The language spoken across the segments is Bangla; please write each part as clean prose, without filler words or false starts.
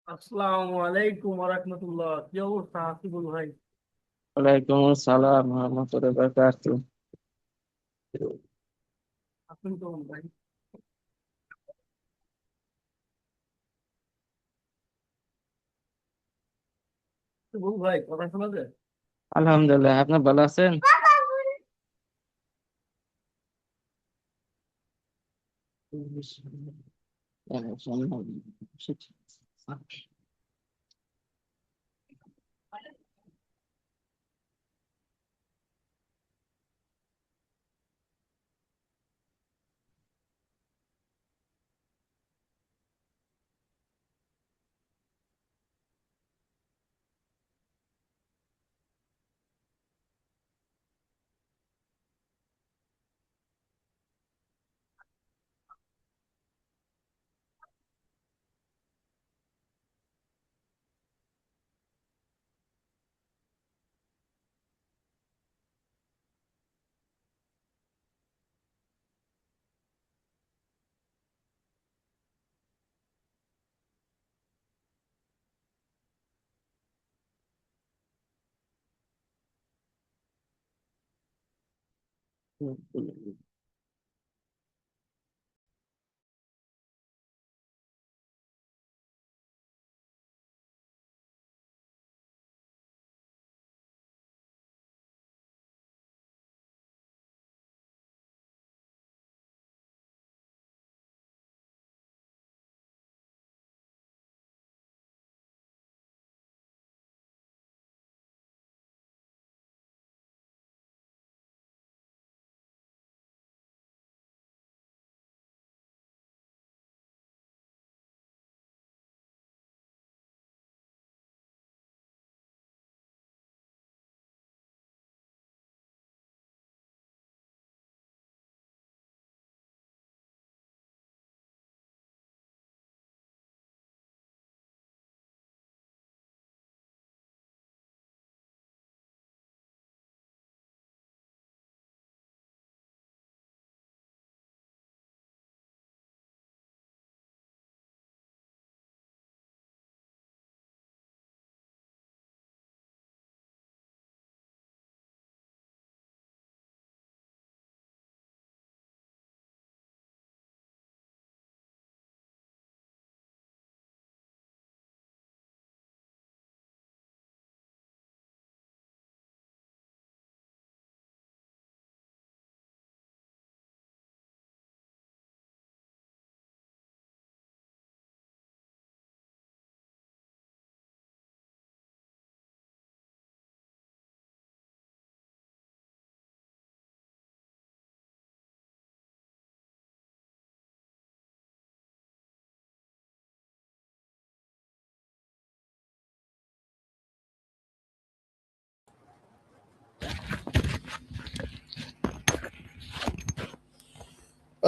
আসসালামু আলাইকুম ওয়া রাহমাতুল্লাহ। কি অবস্থা হাসিবুল ভাই? ওয়ালাইকুম আসসালাম রহমতুল্লাহ বারাকাতুহু। আপনি কেমন ভাই? হাসিবুল ভাই কথা শোনা যায়? আলহামদুলিল্লাহ, আপনি ভালো আছেন?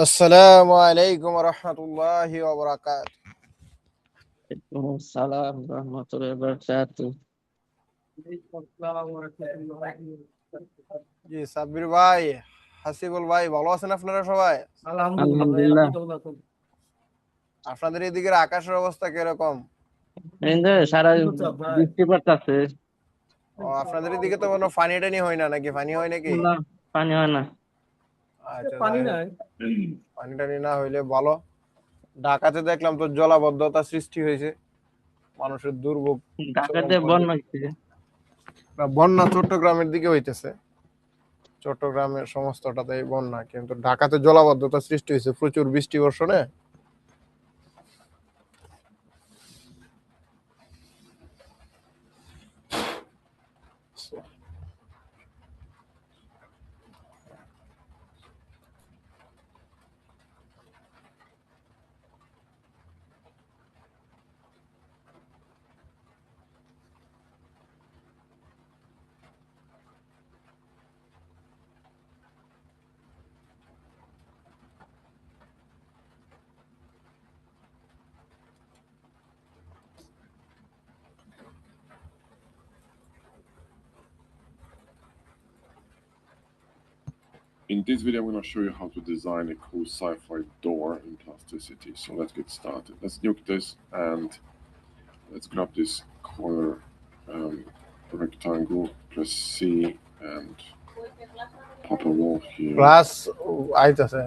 আসসালামু আলাইকুম রহমতুল্লাহি ওয়া বারাকাতুহু। ওয়ালাইকুম আসসালাম রহমতুল্লাহ বারাকাতুহু। ওয়ালাইকুম আসসালাম ওয়া রাহমাতুল্লাহ। জি সাব্বির ভাই, হাসিবুল ভাই, ভালো আছেন আপনারা সবাই? আলহামদুলিল্লাহ ভাই, আপনি আলহামদুলিল্লাহ। কেমন আছেন? আপনাদের এদিকের আকাশের অবস্থা কিরকম? এই যে সারা নিম্নচাপ ভাই। বৃষ্টি পড়তেছে। ও, আপনাদের এদিকে তো কোনো পানি টানি হয় না নাকি? পানি হয় নাকি? না, পানি হয় না। আচ্ছা, পানি যাই হোক, নাই। পানি টানি না হইলে ভালো। ঢাকাতে দেখলাম তো জলাবদ্ধতা সৃষ্টি হয়েছে, মানুষের দুর্ভোগ চরম ঢাকাতে বন্যা পর্যায়ে। হচ্ছে। না, বন্যা চট্টগ্রামের দিকে হইতেছে, চট্টগ্রামের সমস্তটাতেই বন্যা, কিন্তু ঢাকাতে জলাবদ্ধতা সৃষ্টি হয়েছে প্রচুর বৃষ্টি বর্ষণে। In this video, I'm going to show you how to design a cool sci-fi door in plasticity. So let's get started. Let's nuke this and let's grab this corner rectangle, press C and pop a wall here. Plus আইতাছে।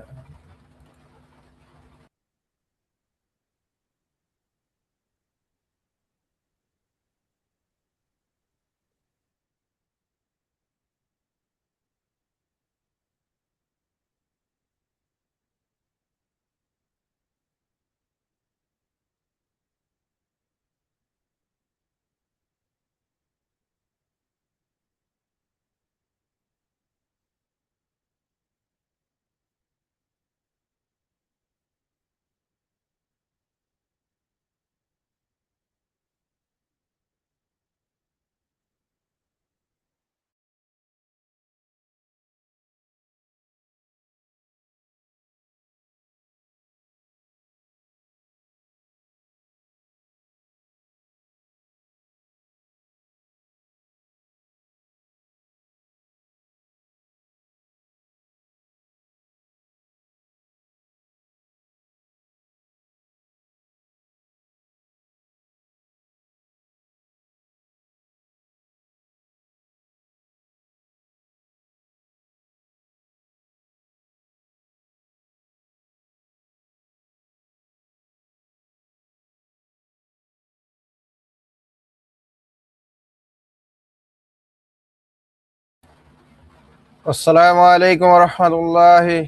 আসসালামু আলাইকুম ওয়া রাহমাতুল্লাহি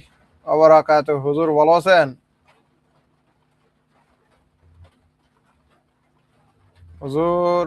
ওয়া বারাকাতুহু। হুজুর ভালো আছেন? হুজুর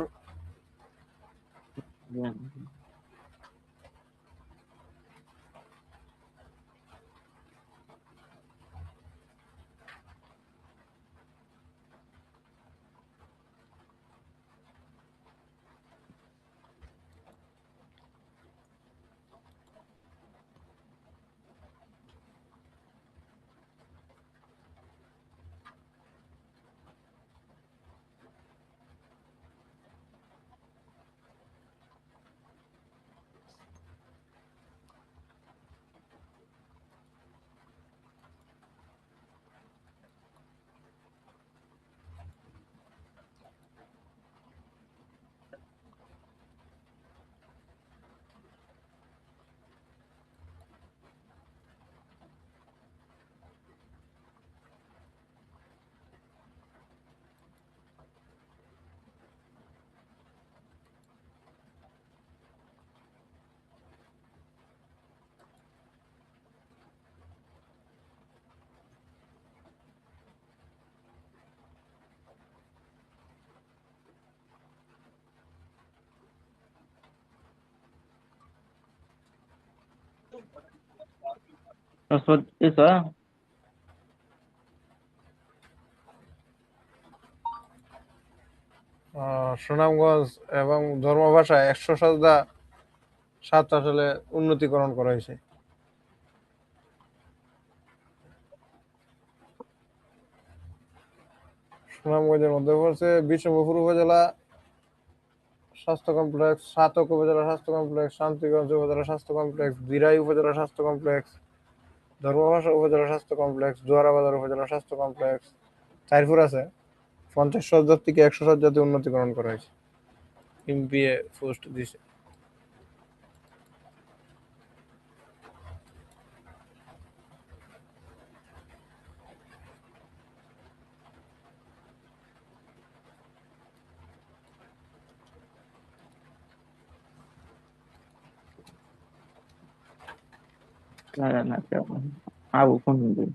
Isso, সুনামগঞ্জ এবং ধর্মভাষায় 100 আসলে উন্নতিকরণ করা হয়েছে। সুনামগঞ্জের মধ্যে পড়ছে বিষ্ণুপুর উপজেলা স্বাস্থ্য কমপ্লেক্স, সাতক উপজেলা স্বাস্থ্য কমপ্লেক্স, শান্তিগঞ্জ উপজেলা স্বাস্থ্য কমপ্লেক্স, দিরাই উপজেলা স্বাস্থ্য কমপ্লেক্স, ধর্মভাষা উপজেলা স্বাস্থ্য কমপ্লেক্স, জোয়ারাবাজার উপজেলা স্বাস্থ্য কমপ্লেক্স। চারপুর আছে 50 শয্যা থেকে 100 শয্যাতে উন্নতিকরণ করা হয়েছে। এমপিএ পোস্ট দিছে। Abu Kundi.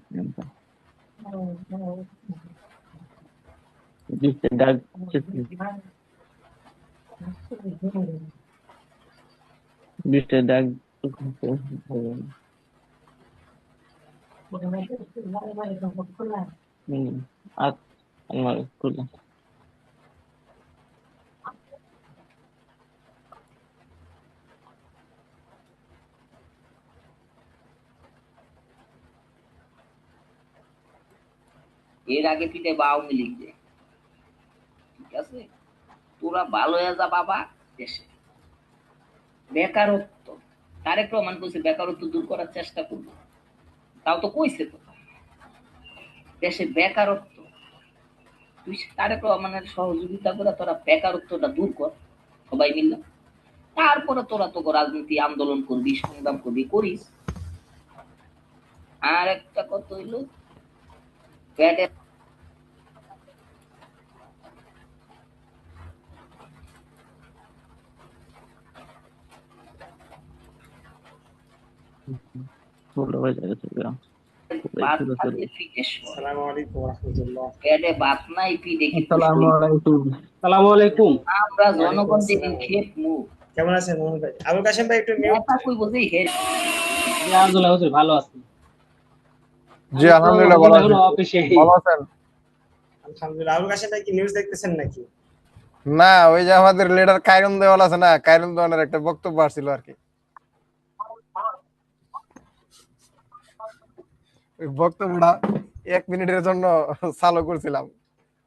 Bisa dag bisa dag at amal kula. এর আগে পিঠে বা আওয়ামী লীগ দিয়ে, ঠিক আছে, তোরা ভালো হয়ে যা বাবা। দেশে বেকারত্ব, তারেক রহমান কইছে বেকারত্ব দূর করার চেষ্টা করবো, তাও তো কইছে তো। দেশে বেকারত্ব, তুই তারে মানে সহযোগিতা করে তোরা বেকারত্বটা দূর কর সবাই মিললাম, তারপরে তোরা তো রাজনীতি আন্দোলন করবি, সংগ্রাম করবি, করিস। আর একটা কথা হইলো পেটে ষোলো হয়ে যাচ্ছে ভাত থাকলে ফিটেস আসসালামু আলাইকুম রাহমাতুল্লাহ। পেটে ভাত নাই পি দেখি আসসালামু আলাইকুম। আসসালামু আলাইকুম। আমরা জনগণ যেদিন খেপ মুখ কেমন আছেন মোহন ভাই? আবুল কাশেম ভাই একটু মিউট। কথা কই বলছি হে আলহামদুলিল্লাহ হুজুর ভালো আছি। জি আলহামদুলিল্লাহ ভালো আছি। অফিসে ভালো আছেন? আলহামদুলিল্লাহ। আবুল কাশেম ভাই কি নিউজ দেখতেছেন নাকি? না, ওই যে আমাদের লিডার কাইরুন দেওয়াল আছে না, কাইরুন দেওয়ানের একটা বক্তব্য আসছিল আর কি। ওই বক্তব্যটা 1 মিনিটের জন্য চালু করছিলাম।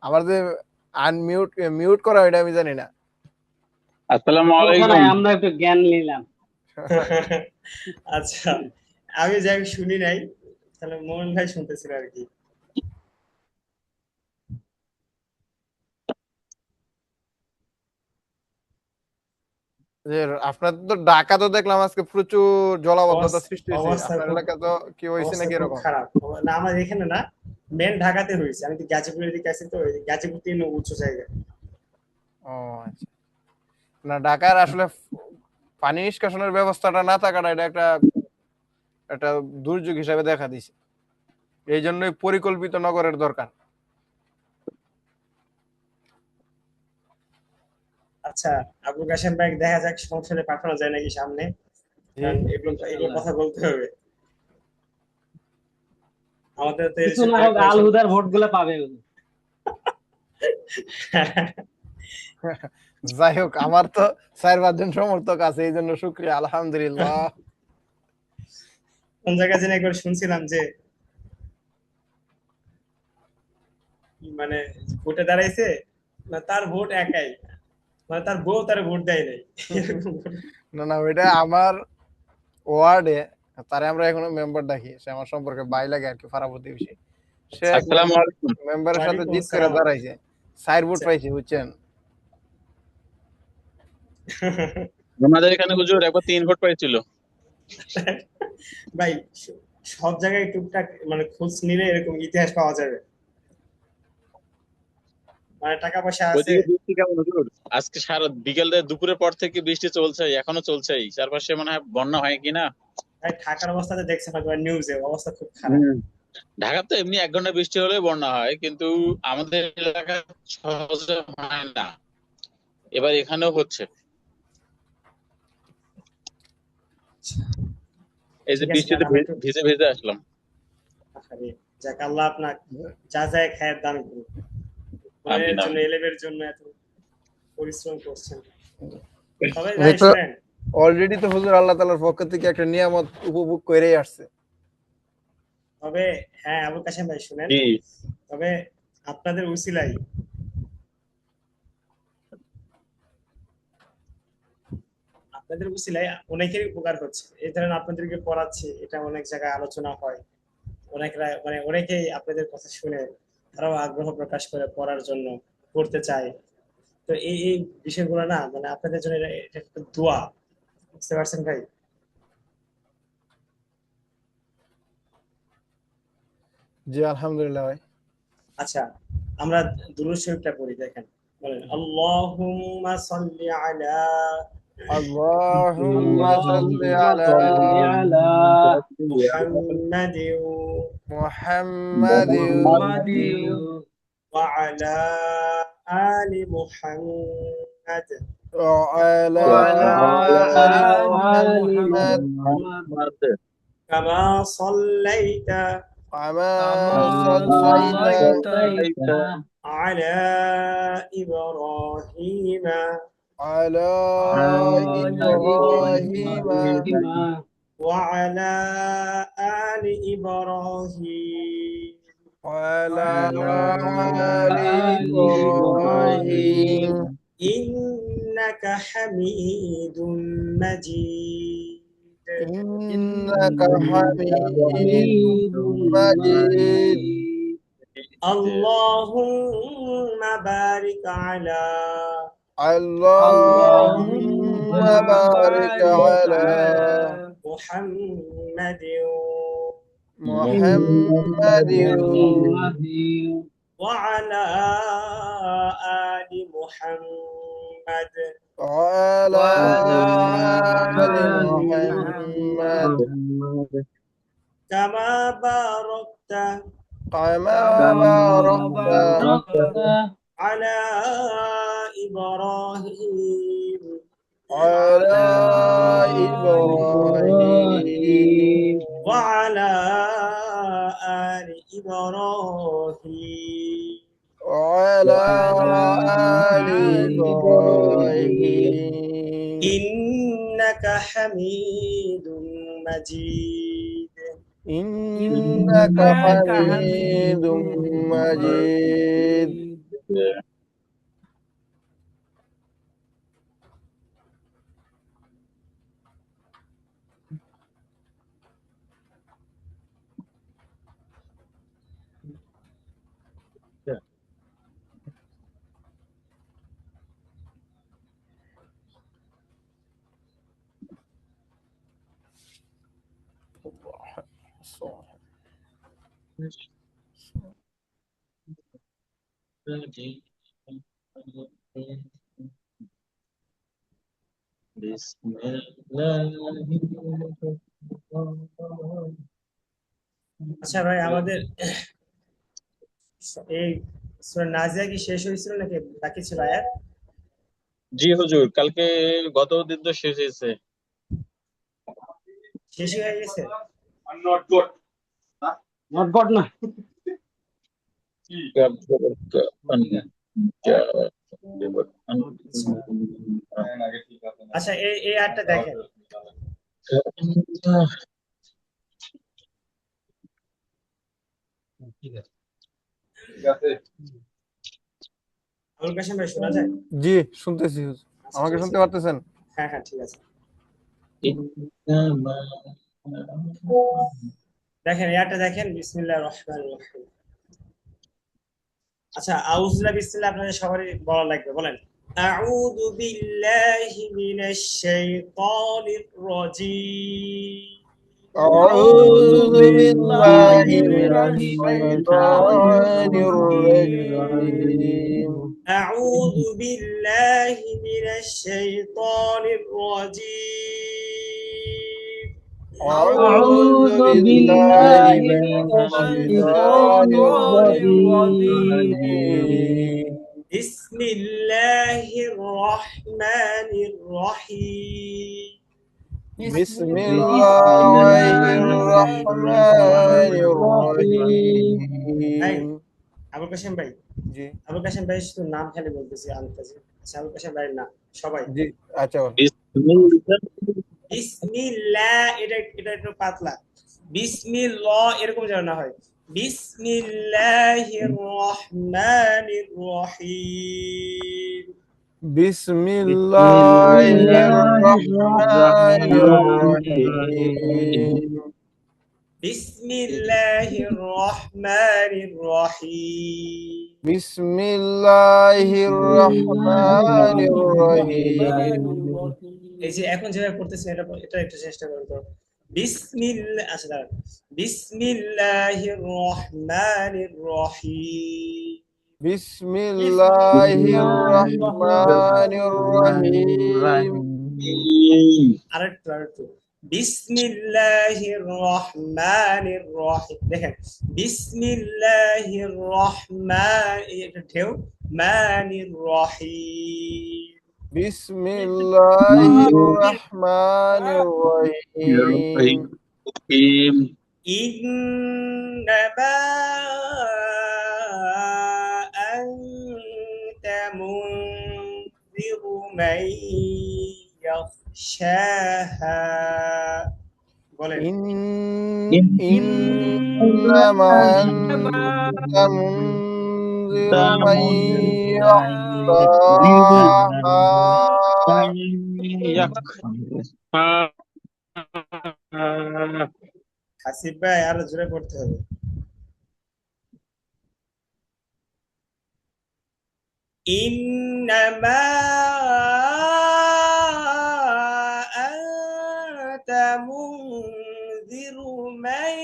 আমার যে মিউট করা এটা আমি জানি না। আসসালামু আমরা একটু জ্ঞান নিলাম। আচ্ছা, আমি যাই শুনি নাই, তাহলে মোহন ভাই শুনতেছিল আর কি। যে আপনার তো ঢাকা তো দেখলাম আজকে প্রচুর জলাবদ্ধতা সৃষ্টি হয়েছে। অবস্থা আপনার খুব- এলাকা তো কি হয়েছে অবস্থা নাকি খুব এরকম? খারাপ। না, আমার এখানে না, মেন ঢাকাতে হয়েছে। আমি তো গাজীপুরের দিকে আছি, তো ওই গাজীপুর থেকে উঁচু জায়গা। ও আচ্ছা। না, ঢাকার আসলে পানি নিষ্কাশনের ব্যবস্থাটা না থাকাটা এটা একটা দুর্যোগ হিসাবে দেখা দিছে। এই জন্যই পরিকল্পিত নগরের দরকার। আচ্ছা, আবুল কাশেম ভাই দেখা যাক সংসদে পাঠানো যায় নাকি সামনে, কারণ এগুলো কথা বলতে হবে। আমাদের তো কিছু না হোক আল হুদার ভোট গুলো পাবে হুজুর। যাই হোক, আমার তো 4-5 জন সমর্থক আছে, এই জন্য শুক্রিয়া, আলহামদুলিল্লাহ। কোন জায়গায় যেন একবার শুনছিলাম যে মানে ভোটে দাঁড়াইছে না, তার ভোট একাই, মানে তার বউ তার ভোট দেয় নাই। না না, ওইটা আমার ওয়ার্ডে, তারে আমরা এখনো মেম্বার ডাকি, সে আমার সম্পর্কে ভাই লাগে আর কি, ফারা প্রতিবেশী। সে মেম্বারের সাথে জিত করে দাঁড়াইছে, 4 ভোট পাইছে, বুঝছেন? আমাদের এখানে হুজুর একবার 3 ভোট পাইছিল। ভাই সব জায়গায় টুকটাক মানে খোঁজ নিলে এরকম ইতিহাস পাওয়া যাবে, মানে টাকা পয়সা আছে। ওইদিকে বৃষ্টি কেমন হুজুর? আজকে সারা বিকেল থেকে দুপুরের পর থেকে বৃষ্টি চলছে, এখনো চলছেই। চারপাশে মনে হয় বন্যা হয় কিনা। ভাই ঢাকার অবস্থাতে দেখছেন হয়তো নিউজে, অবস্থা খুব খারাপ। ঢাকাতে তো এমনি 1 ঘন্টা বৃষ্টি হলে বন্যা হয়, কিন্তু আমাদের এলাকা সহজে হয় না। এবার এখানেও হচ্ছে। এই যে ঠিক আছে, বৃষ্টিতে আমি একটু- ভিজে ভিজে আসলাম। আরে, যাক আল্লাহ আপনার যা যায় খায়ের দান করুন। আমিন, এর জন্য আমিন। এলেবের জন্য এত পরিশ্রম করছেন। তবে এই ভাই তো শুনেন, অলরেডি তো হুজুর আল্লাহ তাআলার পক্ষ থেকে একটা নিয়ামত উপভোগ করেই আসছে। তবে হ্যাঁ আবুল কাশেম ভাই শুনেন, জি, তবে আপনাদের উসিলাই অনেকেরই উপকার হচ্ছে। এই ধরেন আপনাদেরকে পড়াচ্ছি, এটা অনেক জায়গায় আলোচনা হয়, অনেকরা মানে অনেকেই আপনাদের কথা শুনে তারাও আগ্রহ প্রকাশ করে পড়ার জন্য, পড়তে চায়। তো এই বিষয়গুলো না, মানে আপনাদের জন্য এটা একটা দোয়া, বুঝতে পারছেন ভাই? জি আলহামদুলিল্লাহ ভাই। আচ্ছা, আমরা দুরূদ শরীফটা পড়ি, দেখেন বলেন আল্লাহুম্মা সাল্লি আলা আল্লাহুম্মা সাল্লি আলা মুহাম্মাদিন মুহাম্মাদিন ওয়া আলা আলি মুহাম্মাদ ওয়া আলা আলি মুহাম্মাদ কামা সাল্লাইতা কামা সাল্লাইতা আলা ইব্রাহিম আলা ইব্রাহিম وعلى آل إبراهيم وعلى آل إبراهيم إنك حميد مجيد إنك حميد مجيد اللهم بارك على اللهم بارك على محمد محمد وعلى آل محمد وعلى آل محمد كما باركت كما باركت على إبراهيم على إبراهيم وعلى آل إبراهيم وعلى آل إبراهيم إنك حميد مجيد إنك حميد مجيد আচ্ছা ভাই, আমাদের এই সূরা নাজিয়া কি শেষ হয়েছিল নাকি বাকি ছিল আয়াত? জি হুজুর, কালকে গত দিন তো শেষ হয়েছে। শেষ হয়ে গেছে? নট গড না। আচ্ছা, এই আয়াতটা দেখেন। আবুল কাশেম ভাই, শোনা যায়? জি শুনতেছি হুজুর। আমাকে শুনতে পারতেছেন? হ্যাঁ হ্যাঁ, ঠিক আছে। দেখেন এটা দেখেন, বিসমিল্লাহির রহমানির রহিম। আচ্ছা, আউযুবিল্লাহি বিসমিল্লাহ আপনাদের সবারই বলা লাগবে, বলেন। আউযু বিল্লাহি মিনাশ শাইতানির রাজীম। أعوذ بالله من الشيطان الرجيم أعوذ بالله من الشيطان الرجيم. أعوذ بالله من الشيطان الرجيم بسم الله الرحمن الرحيم. بسم الله الرحمن الرحيم আবুল কাশেম ভাই, জি আবুল কাশেম ভাই শুধু নাম খালি বলতেছি আনতেছি। আচ্ছা, আবুল কাশেম ভাই না, সবাই জি আচ্ছা বিসমিল্লাহ, এটা একটু পাতলা। বিসমিল্লাহ এরকম যেন না হয়। বিসমিল্লাহির রহমানির রহিম। بسم الله الرحمن الرحيم بسم الله الرحمن الرحيم. بسم الله الرحمن الرحيم এই যে এখন যেভাবে পড়তেছি এটা একটু চেষ্টা করুন তো। বিসমিল্লাহ, আচ্ছা দাঁড়ান। বিসমিল্লাহির রহমানির রহিম। بسم الله الرحمن الرحيم আরেকটু বিসমিল্লাহির রহমানির রহিম। দেখেন, বিসমিল্লাহির রহমানির রহিম। بسم الله الرحمن الرحيم إنما أنت منذر من يخشاها. বলেন। إنما أنت منذر من يخشاها হাসিব ভাই, আরো জোরে পড়তে হবে। ইন্নামা আনতা মুনযিরু মান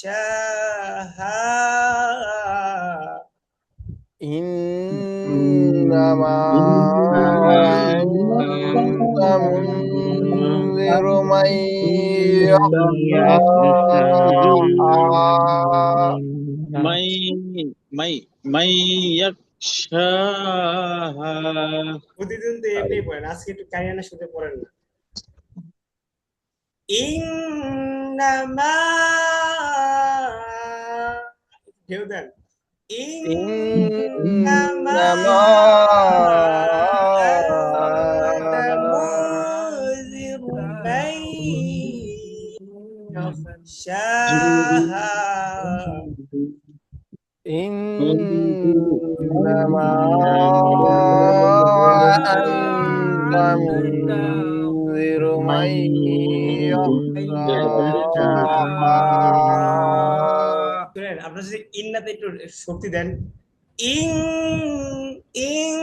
ইয়াখশাহা إنما أنت منذر من يخشاها মাই মাই মাই ইয়াকশাহা। প্রতিদিন তো এমনি পড়েন, আজকে একটু কারিয়ানা শুতে পড়েন না। ইন্নামা ঢেউ দেন। ইন্নামা আনতা মুনযিরু মান ইয়াখশাহা إنما أنت منذر من يخشاها শুনেন, আপনারা যদি ইন্নাতে একটু শক্তি দেন, ইং ইং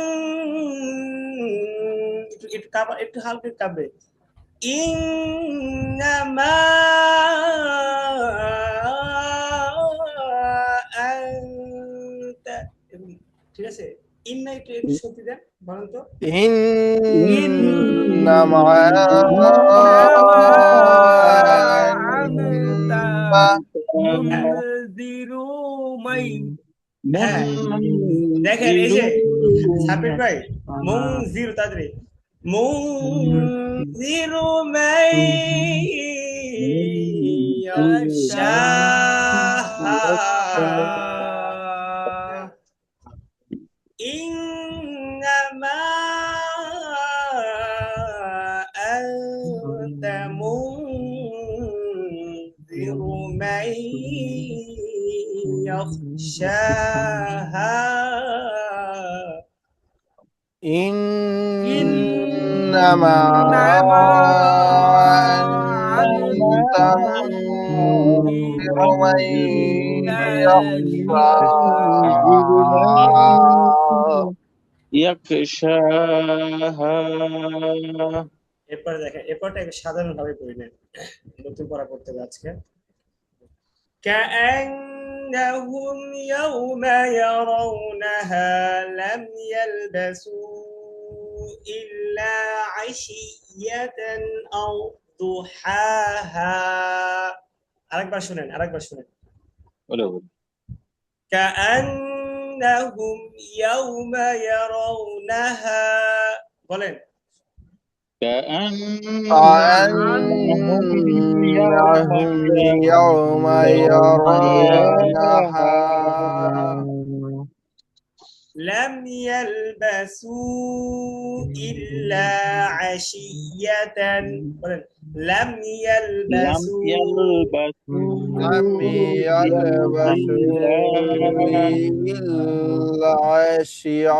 একটু কাঁপা, একটু হালকা কাঁপবে। ইন্নামা আনতা, ঠিক আছে? ইন্না একটু একটু শক্তি দেন, বলেন তো। إنما মুনযিরু মাই হ্যাঁ, দেখেন এই যে সাবির ভাই, মুনযিরু তাড়াতাড়ি, মুনযিরু মান ইয়াখশাহা إنما أنت منذر من يخشاها إنما أنت منذر من يخشاها ইয়াকশাহা। এরপরে দেখেন, এরপরটা একটু সাধারণ ভাবে পড়ে নেন, নতুন পড়া করতে হবে আজকে। كأنهم يوم يرونها لم يلبثوا إلا عشية أو ضحاها আরেকবার শুনেন, আরেকবার শুনেন। বলো বলো। كأنهم يوم يرونها বলেন। كأنهم يوم يرونها لم يلبثوا إلا عشية বলেন। لم يلبثوا لم يلبثوا إلا عشية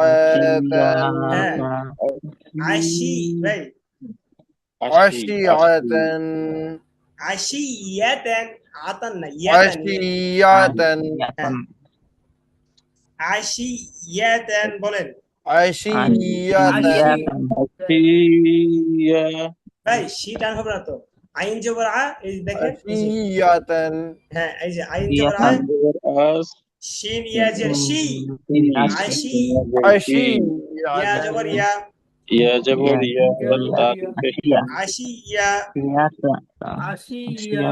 عشي ভাই عشية عشية عطن يدن عشية عشية বলেন। عشية ভাই শি টান হবে না তো, আইন জবর আ, এই যে দেখেন, عشية হ্যাঁ এই যে আইন জবর আ, শিন ইয়া জের শি, আশি, عشية ইয়া জবর ইয়া, ইয়া জবর ইয়া আশিয়া, আশিয়া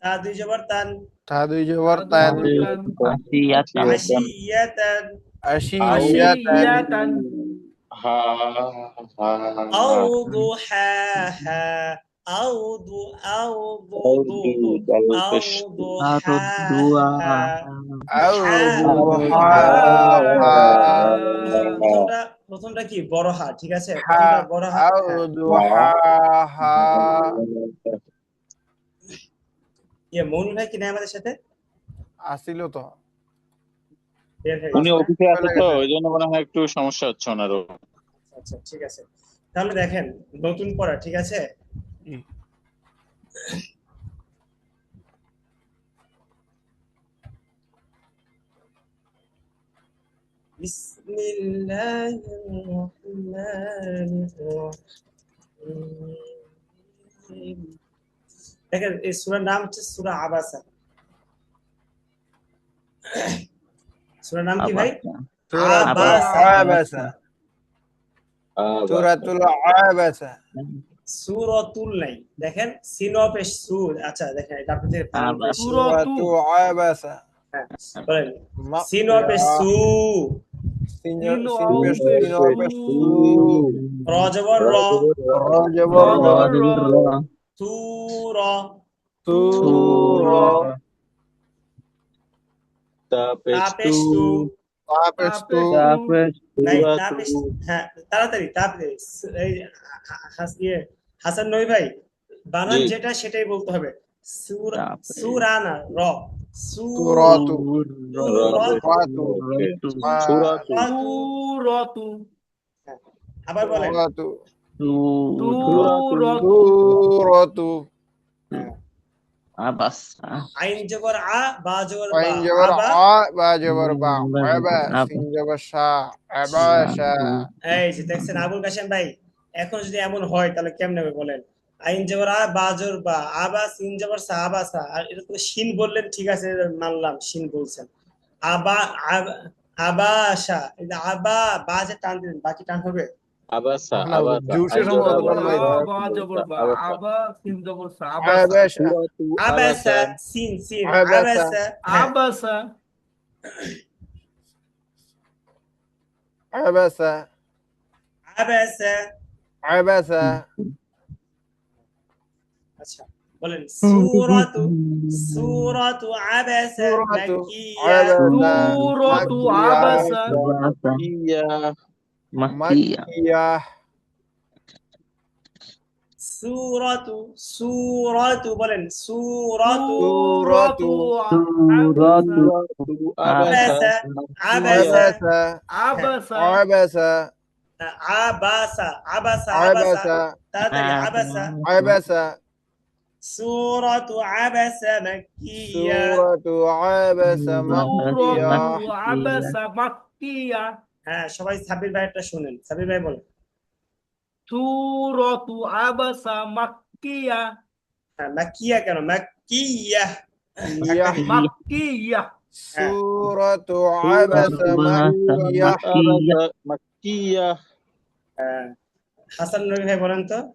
তা দুই জবর তান, تادو جبرتان আশিয়াতান, আশিয়াতান হা হা আও দুহাহা, আও দু আও দু দু দু, আও দুহাহা, প্রথমটা কি বড় হা, ঠিক আছে? প্রথমটা বড় হা, মৌন ভাই কি নাই আমাদের সাথে? আসিল তো উনি অফিসে আছে তো ওই জন্য মনে হয় একটু সমস্যা হচ্ছে ওনারও। আচ্ছা ঠিক আছে, তাহলে দেখেন নতুন পড়া, ঠিক আছে? বিসমিল্লাহির রহমানির রহিম। দেখেন এই সূরার নাম হচ্ছে সূরা আবাসা। সূরার নাম কি ভাই? আবাসা। আবাসা। সূরাতুল আবাসা। সূরাতুল নাই, দেখেন সিন অফ এ সুর। আচ্ছা দেখেন এটা আপনাদের সূরাতু আবাসা। হ্যাঁ বলেন মা- সিন অফ এ সু, সিন সিন সিন অফ পেশ এ সিন অফ সু। র জবর র, র জবর র তু র, সূর তা পেশ তু, তাপেশ তু ভাই তা পেশ, হ্যাঁ তাড়াতাড়ি তাড়াতাড়ি। এই হাসান নই ভাই, বানান জি। যেটা সেটাই বলতে হবে। সুরানা র, সূরাতু সুরাতু, সূরাতু। আবার বলেন সূরাতু সূরাতু। সূরাতু আইন জবর আ বা জবর বা, আইন জবর আবা। আ বা জবর বা আবা সিন জবর সা আবাসা। এই যে দেখছেন আবুল কাশেম ভাই, এখন যদি এমন হয় তাহলে কেমনে হবে বলেন? আইন জবর আ বা জবর বা, আবা সিন জবর সা আবাসা। আর এটা তো শিন বললেন, ঠিক আছে মানলাম শিন বলছেন। আবা আবাসা, এই যে আবা বা যে টান দিলেন, বাকি টান হবে? আবাসা না, আবাসা জোশে আইন জবর সম্ভবত আবাসা টান নাই। আবা জবর বা, আবাসা আবা সিন জবর সা, আবাসা। আবাসা সূরাতু আবাসা আবাসা সিন সিন আবাসা। আবাসা, হ্যাঁ। আবাসা। আবাসা আবাসা। আবাসা। আচ্ছা বলেন সূরাতু, সূরাতু আবাসা সূরাতু মাক্কিয়া, আবাসা সূরাতু মাক্কিয়া আবাসা। ইয়া মাক্কিয়া সূরাতু বলেন সূরাতু সূরাতু সূরাতু আবাসা। আবাসা আবাসা আবাসা। আবাসা আবাসা আবাসা আবাসা তাড়াতাড়ি আবাসা। আবাসা সূরাতু আবাসা মাক্কিয়া, সূরাতু আবাসা মাক্কিয়া। সূরাতু আবাসা মাক্কিয়া। হ্যাঁ সবাই সাবির ভাইটা শুনেন, সাবির ভাই বলেন। সূরাতু আবাসা মাক্কিয়া। হ্যাঁ মাক্কিয়া কেন, মাক্কিয়া ইয়া মাক্কিয়া। সূরাতু আবাসা মাক্কিয়া। আবাসা মাক্কিয়া হাসান নবী ভাই বলেন তো।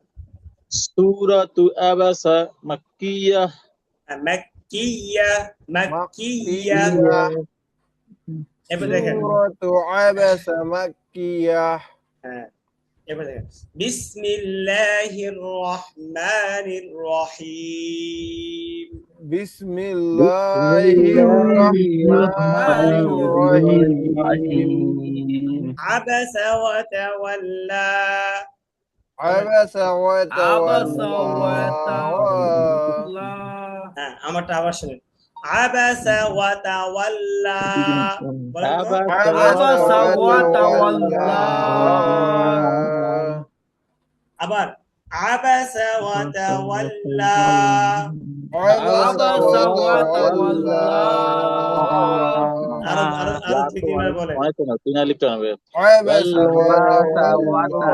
সূরাতু আবাসা মাক্কিয়া মাক্কিয়া মাক্কিয়া। এবার দেখেন, সূরাতু আবাসা মাক্কিয়া। হ্যাঁ এবার দেখেন বিসমিল্লাহির রহমানির রহিম। বিসমিল্লাহির রহমানির রহিম। আবাসা ওয়া তাওয়াল্লা, আবাসা ওয়া আবাসা ওয়া তাওয়াল্লা। তাওয়াল্লা। হ্যাঁ আমারটা আবার শুনেন। আবাসা ওয়া তাওয়াল্লা, বলেন তো। আবাসা ওয়া তাওয়াল্লা। আবার আবাসা ওয়া তাওয়াল্লা, আবাসা ওয়া তাওয়াল্লা। আরো আরো আরো দুই তিনবার বলেন। তিনা লিখতে হবে আবাসা ওয়া তাওয়াল্লা।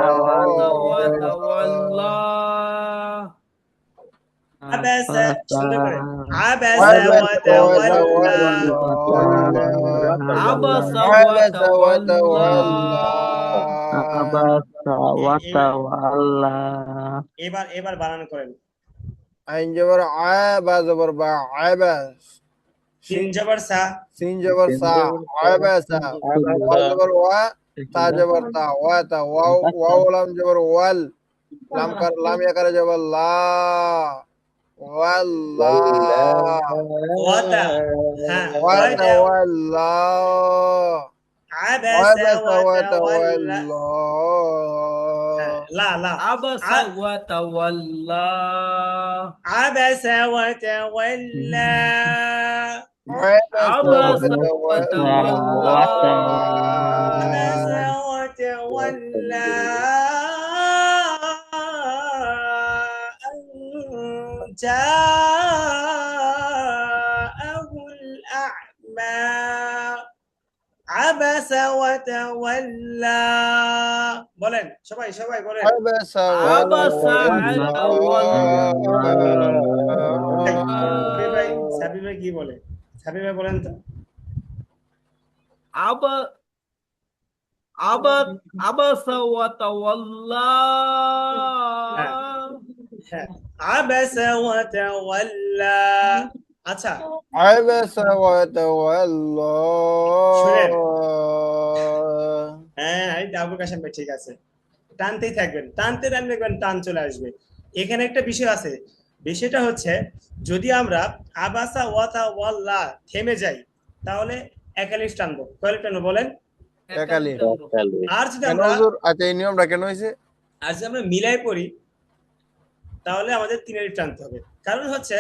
আবাসা, সুন্দর করে আবাসা ওয়া তাওয়াল্লা। আবাসা ওয়া তাওয়াল্লা। এবার এবার বানান করেন। আইন জবর আ বা জবর বা আবাস। সিন জবর সা, সিন জবর সা আবাসা। ওয়া জবর ওয়া তা জবর তা ওয়া তা ওয়াও লাম জবর ওয়াল। লাম ইয়াকার জবর লা ওয়াল্লা ওয়াতা, হ্যাঁ ওয়াতা ওয়াতা। ওয়াল্লা আবাসা আবাসা ওয়া ওয়া তাওয়াল্লা, তাওয়াল্লা। লা লা আবাসা ওয়া তাওয়াল্লা। আবাসা ওয়া তাওয়াল্লা, আবাসা ওয়া তাওয়াল্লা। আবাসা ওয়া তাওয়াল্লা আন জাআহুল আ'মা। আবাসা ওয়া তাওয়াল্লা। বলেন সবাই সবাই বলেন। আবাসা আবাসা সাবি ভাই, সাবি ভাই কি বলে? সাবি ভাই বলেন তো। আবা আবা আবাসা ওয়া তাওয়াল্লা। হ্যাঁ হ্যাঁ, আবাসা ওয়া তাওয়াল্লা। আচ্ছা আবাসা ওয়া তাওয়াল্লা। শুনেন, হ্যাঁ এই আবুল কাশেম ভাই ঠিক আছে, টানতেই থাকবেন, টানতে টানতে দেখবেন টান চলে আসবে। এখানে একটা বিষয় আছে, বিষয়টা হচ্ছে যদি আমরা আবাসা ওয়া তাওয়াল্লা থেমে যাই তাহলে একালিফ টানবো, কয়লিফ টানবো বলেন? একালিফ। আর যদি কেন আমরা হুজুর? আচ্ছা এই নিয়মটা কেন হয়েছে? আর যদি আমরা মিলাই পড়ি তাহলে আমাদের 3 আলিফ টানতে হবে। কারণ হচ্ছে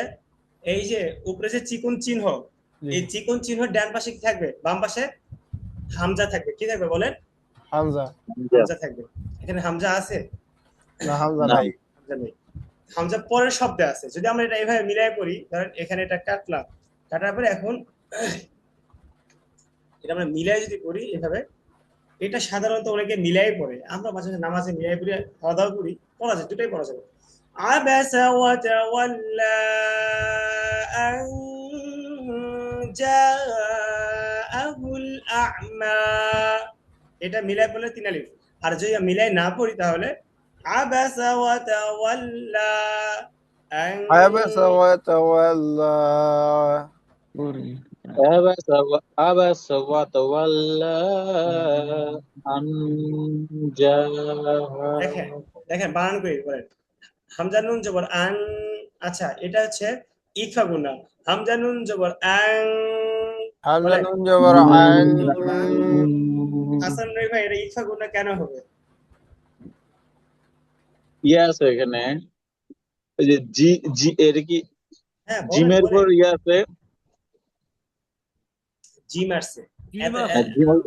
এই যে উপরে যে চিকন চিহ্ন, এই চিকন চিহ্ন ডান পাশে কি থাকবে? বাম পাশে হামজা থাকবে। কি থাকবে বলেন? হামজা। হামজা থাকবে। এখানে হামজা আছে? না হামজা নাই। হামজা নেই। হামজা পরের শব্দে আছে। যদি আমরা এটা এইভাবে মিলাই পড়ি, ধরেন এখানে এটা কাটলাম, কাটার পরে এখন এটা আমরা মিলাই যদি পড়ি এভাবে, এটা সাধারণত অনেকে মিলাই পড়ে, আমরা মাঝে মাঝে নামাজে মিলাই পড়ি, খাওয়া দাওয়া করি, পড়া যায়, দুটাই পড়া যাবে। আবাসা ওয়া তাওয়াল্লা আন জাআহুল আ'মা, এটা মিলাই পড়লে 3 আলিফ। আর যদি মিলাই না পড়ি তাহলে আবাসা ওয়া তাওয়াল্লা আন আবাসা ওয়া তাওয়াল্লা। عبس وتولى أن جاءه দেখেন দেখেন বানান করে বলেন। হামজা নুন জবর আন, আচ্ছা এটা হচ্ছে ইকফা গুনা। হামজা নুন জবর আন, হামজা নুন জবর আন। হাসান রই ভাই এটা ইকফা গুনা কেন হবে? ইয়ে আছে এখানে, ওই যে জি জি এটা কি হ্যাঁ বলেন জিমের উপর বলেন। ইয়ে আছে। জিম আসছে,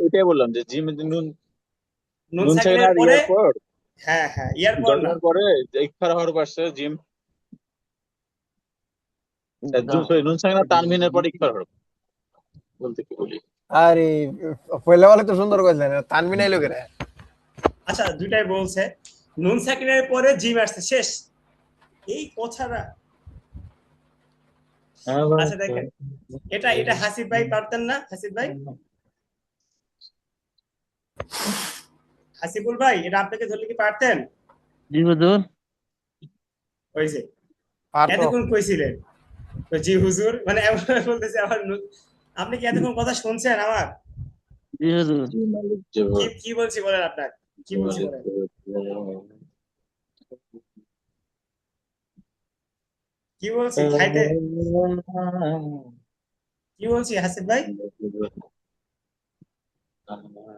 এটাই বললাম যে জিম নুন নুন নুন সাকিনের সাকিনার পরে, ইয়ার পর হ্যাঁ হ্যাঁ ইয়ার পর না, জন্মের পরে ইকফার হওয়ার পাশে জিম, সরি নুন সাকিনার তানবিনের পরে ইকফার হওয়ার বলতে কি বলি। আরে পয়লা বলে তো সুন্দর কইলেন, তানবিন আইলো কেরে? আচ্ছা দুইটাই বলছে, নুন সাকিনের পরে জিম আসছে, শেষ এই কথাটা। আচ্ছা দেখেন এটা এটা হাসিব ভাই পারতেন না? হাসিব ভাই, হাসিবুল ভাই এটা আপনাকে ধরলে কি পারতেন? জি হুজুর। ওই যে পারতো। এতক্ষণ কইছিলেন তো জি হুজুর, মানে এমন বলতেছে আবার আপনি কি এতক্ষণ কথা শুনছেন আমার? জি হুজুর। কি কি বলছি বলেন, আপনার কি বলছি বলেন? কি বলছি খাইতে, কি বলছি হাসিব ভাই?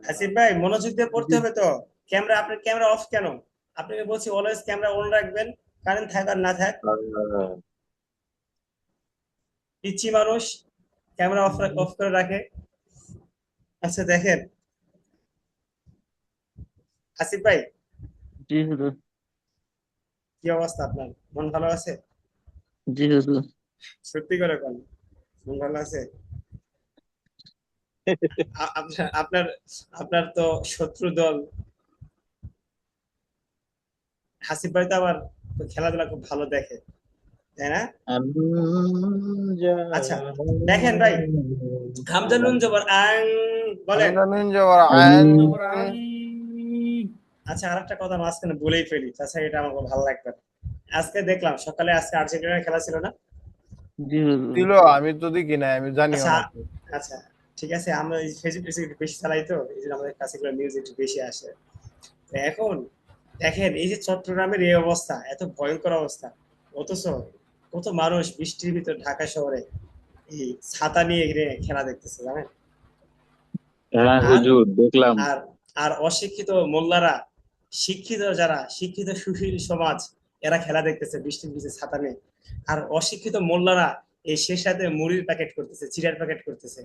হাসিব ভাই মনোযোগ দিয়ে পড়তে হবে তো। ক্যামেরা, আপনার ক্যামেরা অফ কেন? আপনাকে বলছি অলওয়েজ ক্যামেরা অন রাখবেন, কারেন্ট থাক আর না থাক। পিচ্ছি মানুষ ক্যামেরা অফ অফ করে রাখে। আচ্ছা দেখেন হাসিব ভাই, জি হুজুর। কি অবস্থা আপনার? মন ভালো আছে? জি হুজুর। সত্যি করে কোন মন ভালো আছে? আপনার আপনার আপনার তো শত্রু দল হাসিব ভাই তো আবার খেলাধুলা খুব ভালো দেখে, তাই না? আচ্ছা দেখেন ভাই, হামজা নুন জবর আং, বলেন। হামজা নুন জবর আন। আচ্ছা আরেকটা কথা মাঝখানে বলেই ফেলি, তাছাড়া এটা আমার ভালো লাগবে না। আজকে দেখলাম সকালে, আজকে আর্জেন্টিনার খেলা ছিল না? জি হুজুর। ছিল, আমি তো দেখি না, আমি জানিও আচ্ছা না। আচ্ছা ঠিক আছে, আমরা ফেসবুক একটু বেশি চালাই তো এই জন্য আমাদের কাছে নিউজ একটু বেশি আসে। তো এখন দেখেন এই যে চট্টগ্রামের এই অবস্থা, এত ভয়ঙ্কর অবস্থা, অথচ কত মানুষ বৃষ্টির ভিতর ঢাকা শহরে এই ছাতা নিয়ে ঘিরে খেলা দেখতেছে জানেন? হ্যাঁ হুজুর দেখলাম। আর আর অশিক্ষিত মোল্লারা, শিক্ষিত যারা শিক্ষিত সুশীল সমাজ, এরা খেলা দেখতেছে বৃষ্টির ভিজে ছাতা নিয়ে। আর অশিক্ষিত মোল্লারা এই শেষ রাতে মুড়ির প্যাকেট করতেছে, চিড়ার প্যাকেট করতেছে,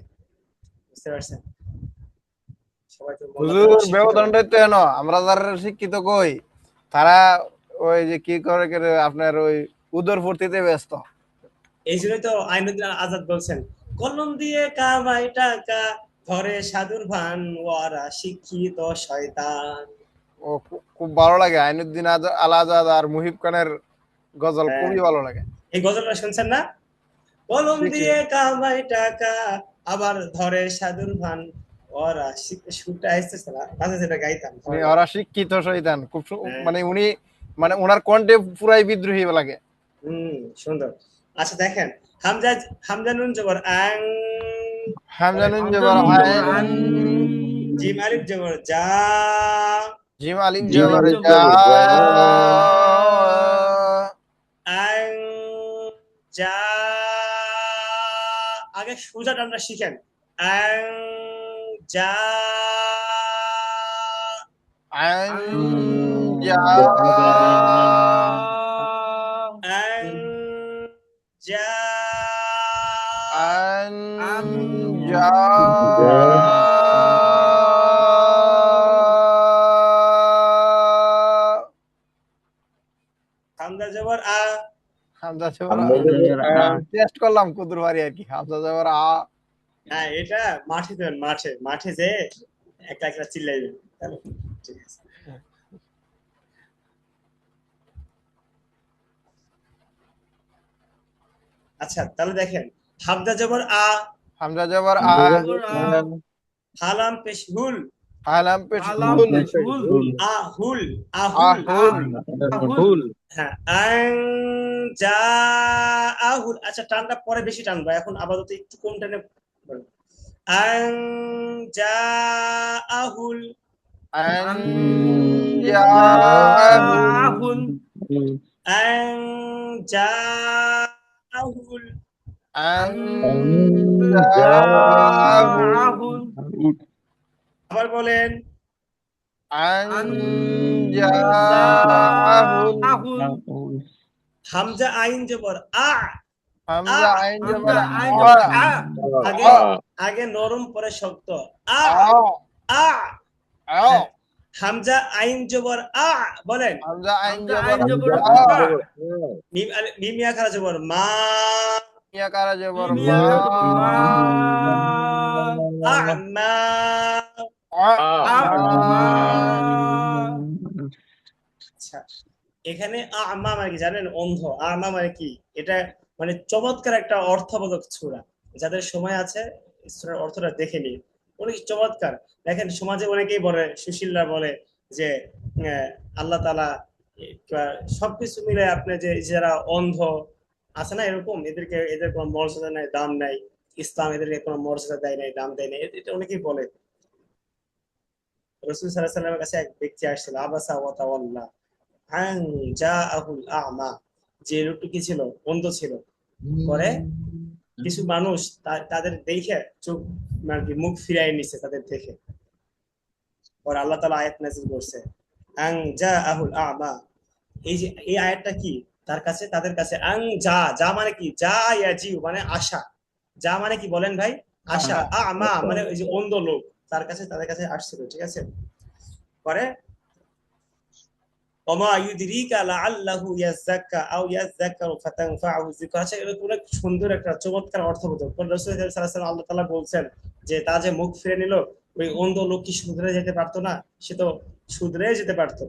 বুঝতে পারছেন? সবাই তো মোল্লা তো হুজুর অশিক্ষিত। ব্যবধানটাই তো এনো, আমরা যারা শিক্ষিত কই তারা ওই যে কি করে করে আপনার ওই উদর ফুর্তিতে ব্যস্ত। এই জন্যই তো আইনুদ্দিন আজাদ বলছেন, কলম দিয়ে কামাই টাকা, ধরে সাধুর ভান ওরা শিক্ষিত শয়তান। ও খুব ভালো লাগে, আইনুদ্দিন আল আজাদ আর মুহিব খানের গজল হ্যাঁ। খুবই ভালো লাগে। এই গজলটা শুনছেন না? কলম দেখি। দিয়ে কামাই টাকা আবার ধরে সাধুর ভান ওরা সুরটা আসতেছে না, মাঝে যেটা গাইতাম। ওরা শিক্ষিত শয়তান, খুব হ্যাঁ। মানে উনি মানে ওনার কণ্ঠে পুরাই বিদ্রোহী লাগে। সুন্দর। আচ্ছা দেখেন, হামজা নুন জবর আং, হামজা নুন হামজা জবর নুন জবর আইন, আন, জিম আলিফ জবর যা, জিম আলিম জিম জবর আলিফ যা, জবর যা, আং যা। আগে সোজা টানটা শিখেন। আং যা, আইন যা, আং যা, আইন যা, হামজা জবর আ, হামজা জবর হামজা জবর আ, টেস্ট করলাম কুদুর বাড়ি আর কি। হামজা জবর আ, হ্যাঁ এটা মাঠে দেবেন, মাঠে যে একটা একটা চিল্লাইবেন, তাহলে ঠিক আছে। আচ্ছা তাহলে দেখেন, হামজা জবর আ, হামজা জবর আ, হালাম পেশ হুল, হালাম পেশ আলাম হুল, পেশুল, আহুল, আহুল, হুল, হ্যাঁ আং যা আহুল। আচ্ছা টানটা পরে বেশি টানবো, এখন আপাতত একটু কম টানে বলবো। আং যা আহুল, আন যা জাহুল, আহুল, আং যা আহুল, আন যা জাহুল, আহুল, আবার বলেন। আন যা জাহুল, আহুল, হামজা আইন জবর আ, হামজা আইন জবর হামজা আইন আ, জবর আ, আগে আগে নরম পরে শক্ত আ, আ, আ। আ, হামজা আইন জবর আ, বলেন। হামজা আইন হামজা জবর আইন জবর আ, আ, মিম ইয়া খারা জবর মা, ইয়া কারা জবর মিম মা, ইয়া খারা জবর মা, আ'মা, আ, আমা, আচ্ছা এখানে আমা মানে কি জানেন? অন্ধ। আমা মানে কি? এটা মানে চমৎকার একটা অর্থবোধক সূরা। যাদের সময় আছে সূরার অর্থটা দেখে নিন, অনেক চমৎকার। দেখেন সমাজে অনেকেই বলে, সুশীলরা বলে যে আল্লাহ তাআলা সবকিছু মিলে আপনি যে যারা অন্ধ আছে না, এরকম এদের কোনো মর্যাদা নাই, দাম নাই, ইসলাম এদেরকে কোনো মর্যাদা দেয় নাই, দাম দেয় নাই, এটা অনেকেই বলে। রাসূল সাল্লাল্লাহু আলাইহি ওয়াসাল্লামের কাছে এক ব্যক্তি আসছিল, আবাসা ওয়া তাওয়াল্লা আন জাআহুল আ'মা, যে লোকটি কি ছিল? অন্ধ ছিল। পরে কিছু মানুষ তাদের দেখে চোখ মানে কি মুখ ফিরাই নিছে তাদের দেখে। পরে আল্লাহ তাআলা আয়াত নাযিল করছে, আন জাআহুল আ'মা। এই আয়াতটা কি? তাদের কাছে আন যা মানে কি? যা ইয়াজিউ মানে আশা। যা মানে কি বলেন ভাই? আশা। আ'মা মানে ওই যে অন্ধ লোক, তাদের কাছে আসছিল, ঠিক আছে? পরে ওমা ইউদরিকা লাআল্লাহু ইয়াযাক্কা আও ইয়াযাক্কারু ফাতানফা'হু যিকরা। আছে এটা অনেক সুন্দর একটা চমৎকার অর্থবোধক। রাসূল সাল্লাল্লাহু আলাইহি ওয়াসাল্লাম আল্লাহ তাআলা বলছেন যে তা যে মুখ ফিরে নিল, ওই অন্ধ লোক কি শুধরে যেতে পারতো না? সে তো শুধরে যেতে পারতো।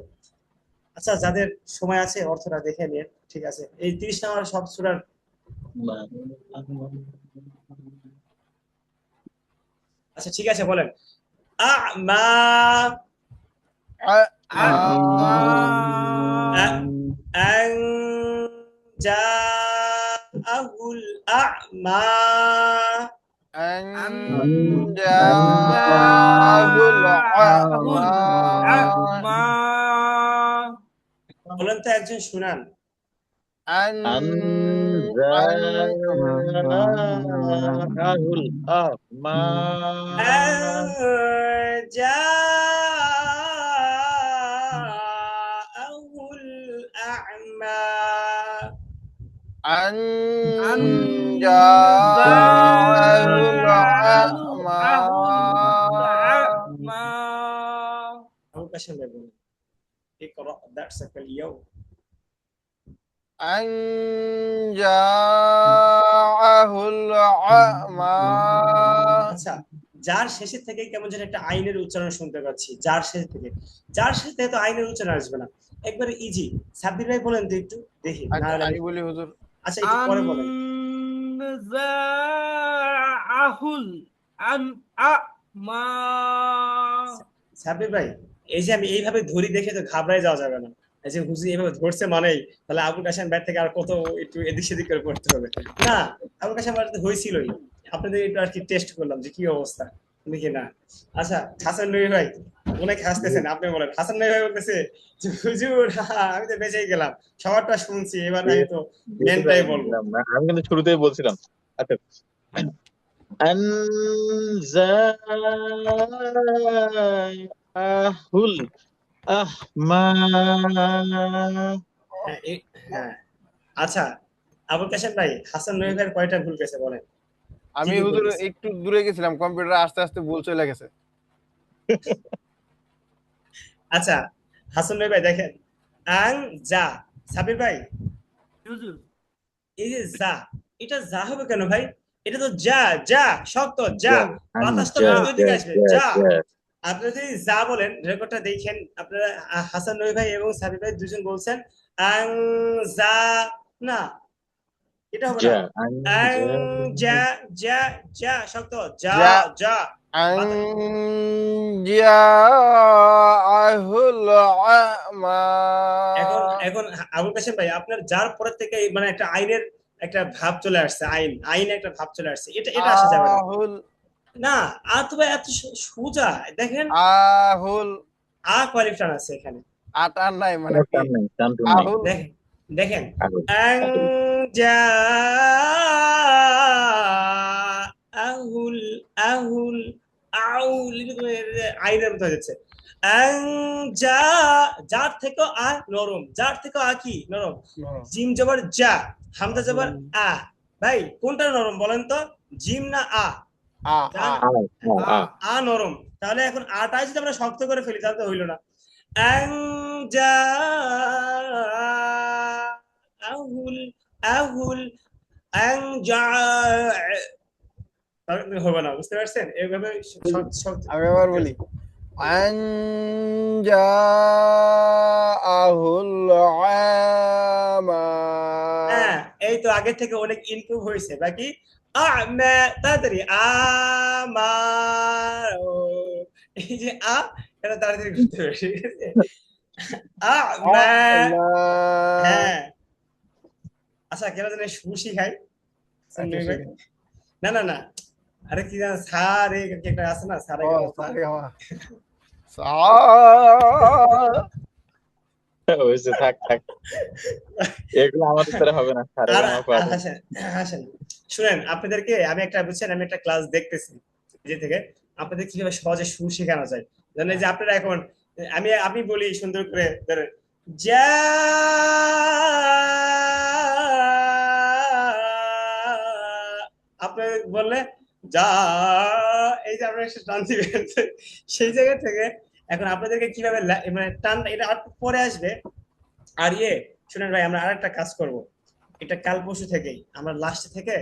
আচ্ছা যাদের সময় আছে অর্থটা দেখে নিন, ঠিক আছে? এই 30 নম্বর সব সূরার। আচ্ছা ঠিক আছে বলেন। আ'মা, আমা, আন জাআহুল আ'মা, আন জাহুল আ'মা, বলেন তো একজন শুনান। আন জাআহুল আ'মা, জাআহুল আ'মা, আন আন জাহুল জাআহুল আ'মা, আ'মা, আবু কাশেম ভাই বলুন, ইকরা দারসাকাল ইয়াউম। আন জাহুল আ'মা। আচ্ছা যার শেষের থেকে কেমন যেন একটা আইনের উচ্চারণ শুনতে পাচ্ছি, যার শেষ থেকে। যার শেষ থেকে তো আইনের উচ্চারণ আসবে না, একবারে ইজি। সাব্বির ভাই বলেন তো একটু দেখি, না আচ্ছা হলে আমি বলি হুজুর। আচ্ছা একটু পরে বলেন। আনজাআহুল আন আ মা সাব্বির ভাই, এই যে আমি এইভাবে ধরি দেখে তো ঘাবড়ায় যাওয়া যাবে না। এই যে হুজুর এইভাবে ধরছে মানেই তাহলে আবুল কাশেম ব্যাট থেকে আর কত একটু এদিক সেদিক করে পড়তে হবে না। আবুল কাশেম ব্যাট হয়েছিলই, আপনাদের একটু আর কি টেস্ট করলাম যে কি অবস্থা দেখি না। আচ্ছা হাসান নবী ভাই অনেক হাসতেছেন, আপনি বলেন। হাসান নবী ভাই বলতেছে যে হুজুর আমি তো বেঁচেই গেলাম, সবারটা শুনছি, এবার আমি তো মেনটাই বলবো। আমি কিন্তু শুরুতেই বলছিলাম। আচ্ছা, আনজাআহুল আহমা। হ্যাঁ, হ্যাঁ। আচ্ছা আবুল কাশেম ভাই, হাসান নবী ভাইয়ের কয়টা ভুল গেছে বলেন? আমি কি কি হুজুর বলতেছে? একটু দূরে গেছিলাম, কম্পিউটার আস্তে আস্তে ভুল চলে গেছে। আচ্ছা হাসান নবী ভাই দেখেন, আং যা, সাবির ভাই হুজুর এই যে যা, এটা যা হবে কেন ভাই? এটা তো যা, যা শক্ত, যা বাতাস তো ভিতর দিকে আসবে, যা। আপনারা যদি যা বলেন, রেকর্ডটা দেখেন আপনারা, হাসান নবী ভাই এবং সাবির ভাই দুজন বলছেন আং যা, না এটা হবে না। আং যা, যা, যা শক্ত, যা, যা। যা। আনজাআহুল আমা। এখন এখন আবুল কাশেম ভাই, আপনার যার পরের থেকে মানে একটা আইনের একটা ভাব চলে আসছে, আইন আইন একটা ভাব চলে আসছে, এটা এটা আসা যাবে না। আহুল না আর তো ভাই এত সোজা দেখেন, আহুল কোয়ালিফ টান আছে এখানে। আটার নাই মানে কি? আহুল দেখেন দেখেন আহুল। আং যা আহুল আহুল আউল, আইনের মতো হয়ে যাচ্ছে। আং যা, যার থেকে আ নরম, যার থেকে আ কি নরম, জিম জবর যা, হামজা জবর আ। ভাই কোনটা নরম বলেন তো, জিম না আ? আ আ আ নরম, তাহলে এখন আটাই যদি আমরা শক্ত করে ফেলি তাহলে তো হইলো না। আং যা আহুল আহুল আং যা, হবে না, বুঝতে পারছেন? এইভাবে আমি আবার বলি আনজাআহুল আমা। হ্যাঁ এই তো আগের থেকে অনেক ইমপ্রুভ হয়েছে। বাকি আমা, তাড়াতাড়ি আমার, এই যে এটা তাড়াতাড়ি করতে হবে, ঠিক আছে? আমা, হ্যাঁ। আচ্ছা কেন জানি সুশি খাই, না না না, আরে কি জানো স্যার, এই কি একটা আছে না স্যার, হয়েছে, থাক থাক, এগুলো আমাদের দ্বারা হবে না। হাসেন। শুনেন আপনাদেরকে আমি একটা, বুঝছেন, আমি একটা ক্লাস দেখতেছি যে থেকে আপনাদের কিভাবে সহজে সুর শেখানো যায়। জানেন যে আপনারা এখন, আমি বলি সুন্দর করে ধরেন যা, আপনি বললে যা, এই যে আপনারা টান দিবেন, সেই জায়গা থেকে এখন আপনাদেরকে কিভাবে মানে টান, এটা আর পরে আসবে। আর শুনেন ভাই, আমরা আরেকটা কাজ করব, এটা কাল পরশু থেকেই আমরা লাস্টে থেকে